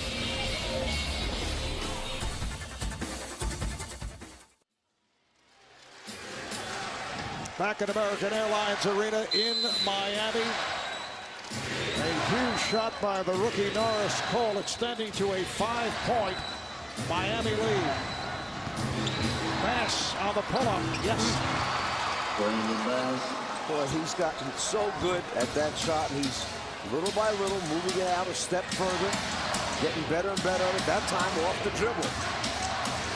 Back at American Airlines Arena in Miami. A huge shot by the rookie Norris Cole, extending to a 5-point Miami lead. Bass on the pull-up. Yes. Boy, he's gotten so good at that shot. He's little by little moving it out a step further, getting better and better at it. That time off the dribble.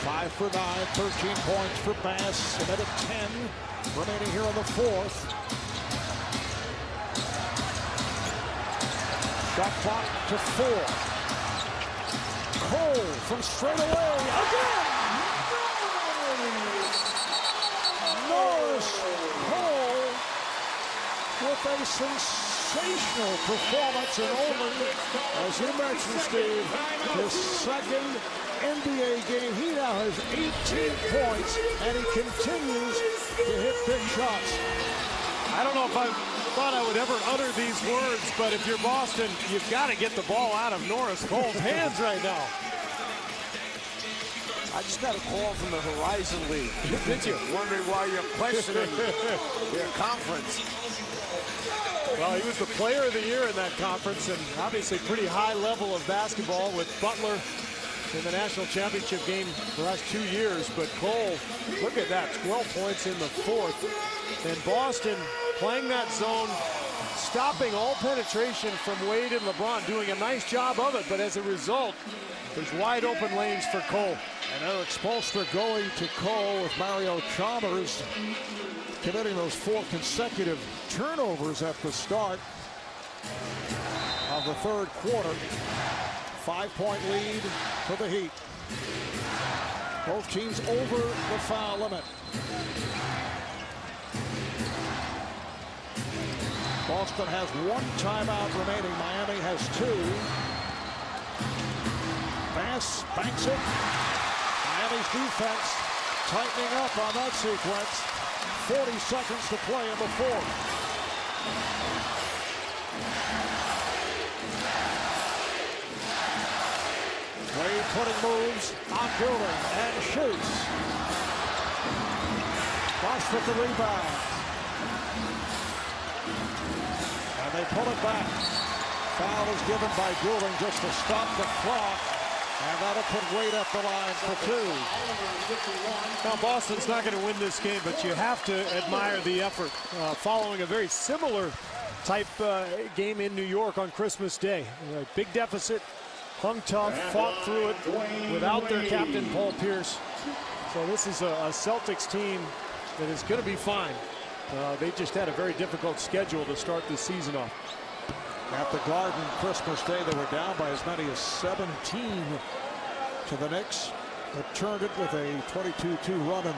5 for 9, 13 points for Bass. A minute 10 remaining here in the fourth. Shot clock to 4. Cole from straight away again. Norris Cole with a sensational performance, and only, as you mentioned, Steve, his second NBA game. He now has 18 points, and he continues to hit big shots. I don't know if I thought I would ever utter these words, but if you're Boston, you've got to get the ball out of Norris Cole's hands right now. I just got a call from the Horizon League. Did you? Wondering why you're questioning their conference. Well, he was the player of the year in that conference, and obviously pretty high level of basketball with Butler in the national championship game the last 2 years. But Cole, look at that, 12 points in the fourth. And Boston playing that zone, stopping all penetration from Wade and LeBron, doing a nice job of it. But as a result, there's wide open lanes for Cole. And Eric Spoelstra going to Cole with Mario Chalmers committing those 4 consecutive turnovers at the start of the third quarter. 5-point lead for the Heat. Both teams over the foul limit. Boston has 1 timeout remaining. Miami has 2. Bass banks it. Miami's defense tightening up on that sequence. 40 seconds to play in the fourth. Wade putting moves on Dooley and shoots. Bosch with the rebound. And they pull it back. Foul is given by Dooley just to stop the clock. And that'll put Wade up the line for 2. Now, Boston's not going to win this game, but you have to admire the effort following a very similar type game in New York on Christmas Day. Big deficit, hung tough, fought through it without their captain, Paul Pierce. So this is a Celtics team that is going to be fine. They just had a very difficult schedule to start the season off. At the Garden Christmas Day, they were down by as many as 17 to the Knicks. They turned it with a 22-2 run in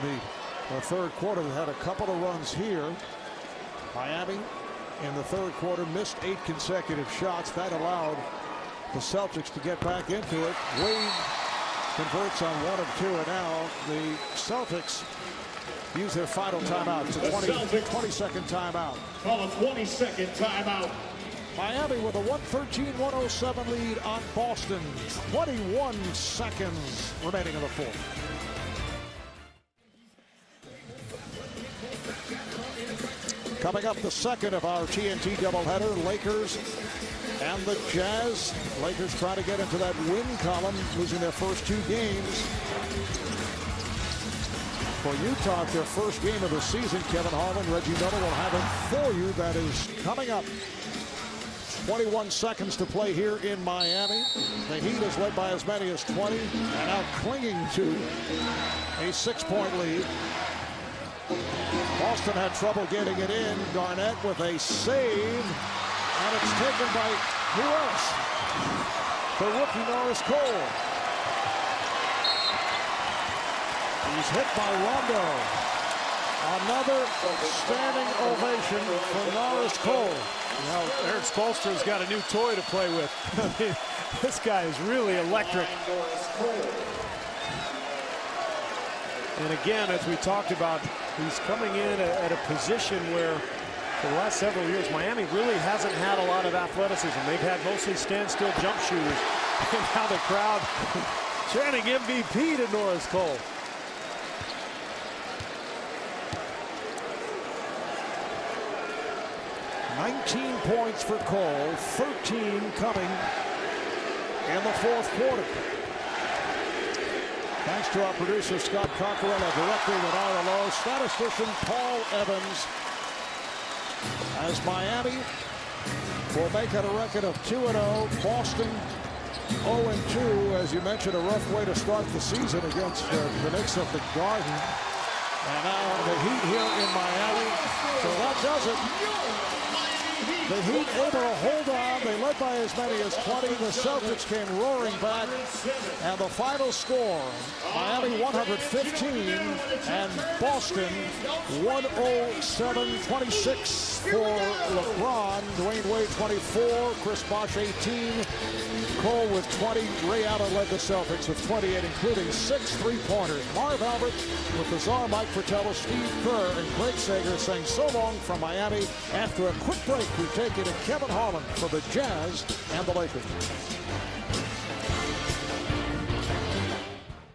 the third quarter. They had a couple of runs here. Miami in the third quarter missed 8 consecutive shots. That allowed the Celtics to get back into it. Wade converts on 1 of 2, and now the Celtics use their final timeout. It's a 20-second timeout. Call a 20-second timeout. Miami with a 113-107 lead on Boston. 21 seconds remaining in the fourth. Coming up, the second of our TNT doubleheader, Lakers and the Jazz. Lakers trying to get into that win column, losing their first 2 games. For Utah, their first game of the season, Kevin Harlan, Reggie Miller will have it for you. That is coming up. 21 seconds to play here in Miami. The Heat is led by as many as 20 and now clinging to a 6-point lead. Boston had trouble getting it in. Garnett with a save, and it's taken by who else? The rookie Norris Cole. He's hit by Rondo. Another standing ovation for Norris Cole. Now, Eric Spoelstra's got a new toy to play with. I mean, this guy is really electric. And again, as we talked about, he's coming in at a position where for the last several years, Miami really hasn't had a lot of athleticism. They've had mostly standstill jump shooters. And now the crowd chanting MVP to Norris Cole. $19 points for Cole, 13 coming in the fourth quarter. Thanks to our producer, Scott Coccarella, director with RLO, statistician Paul Evans, as Miami will make it a record of 2-0. Boston 0-2. As you mentioned, a rough way to start the season against the Knicks of the Garden. And now the Heat here in Miami. So that does it. The Heat able to hold on. They led by as many as 20. The Celtics came roaring back. And the final score, Miami 115 and Boston 107. 26 for LeBron. Dwayne Wade 24. Chris Bosh 18. Cole with 20. Ray Allen led the Celtics with 28, including 6 3-pointers. Marv Albert with the czar Mike Fratello, Steve Kerr, and Craig Sager saying so long from Miami. After a quick break, we take you to Kevin Harlan for the Jazz and the Lakers.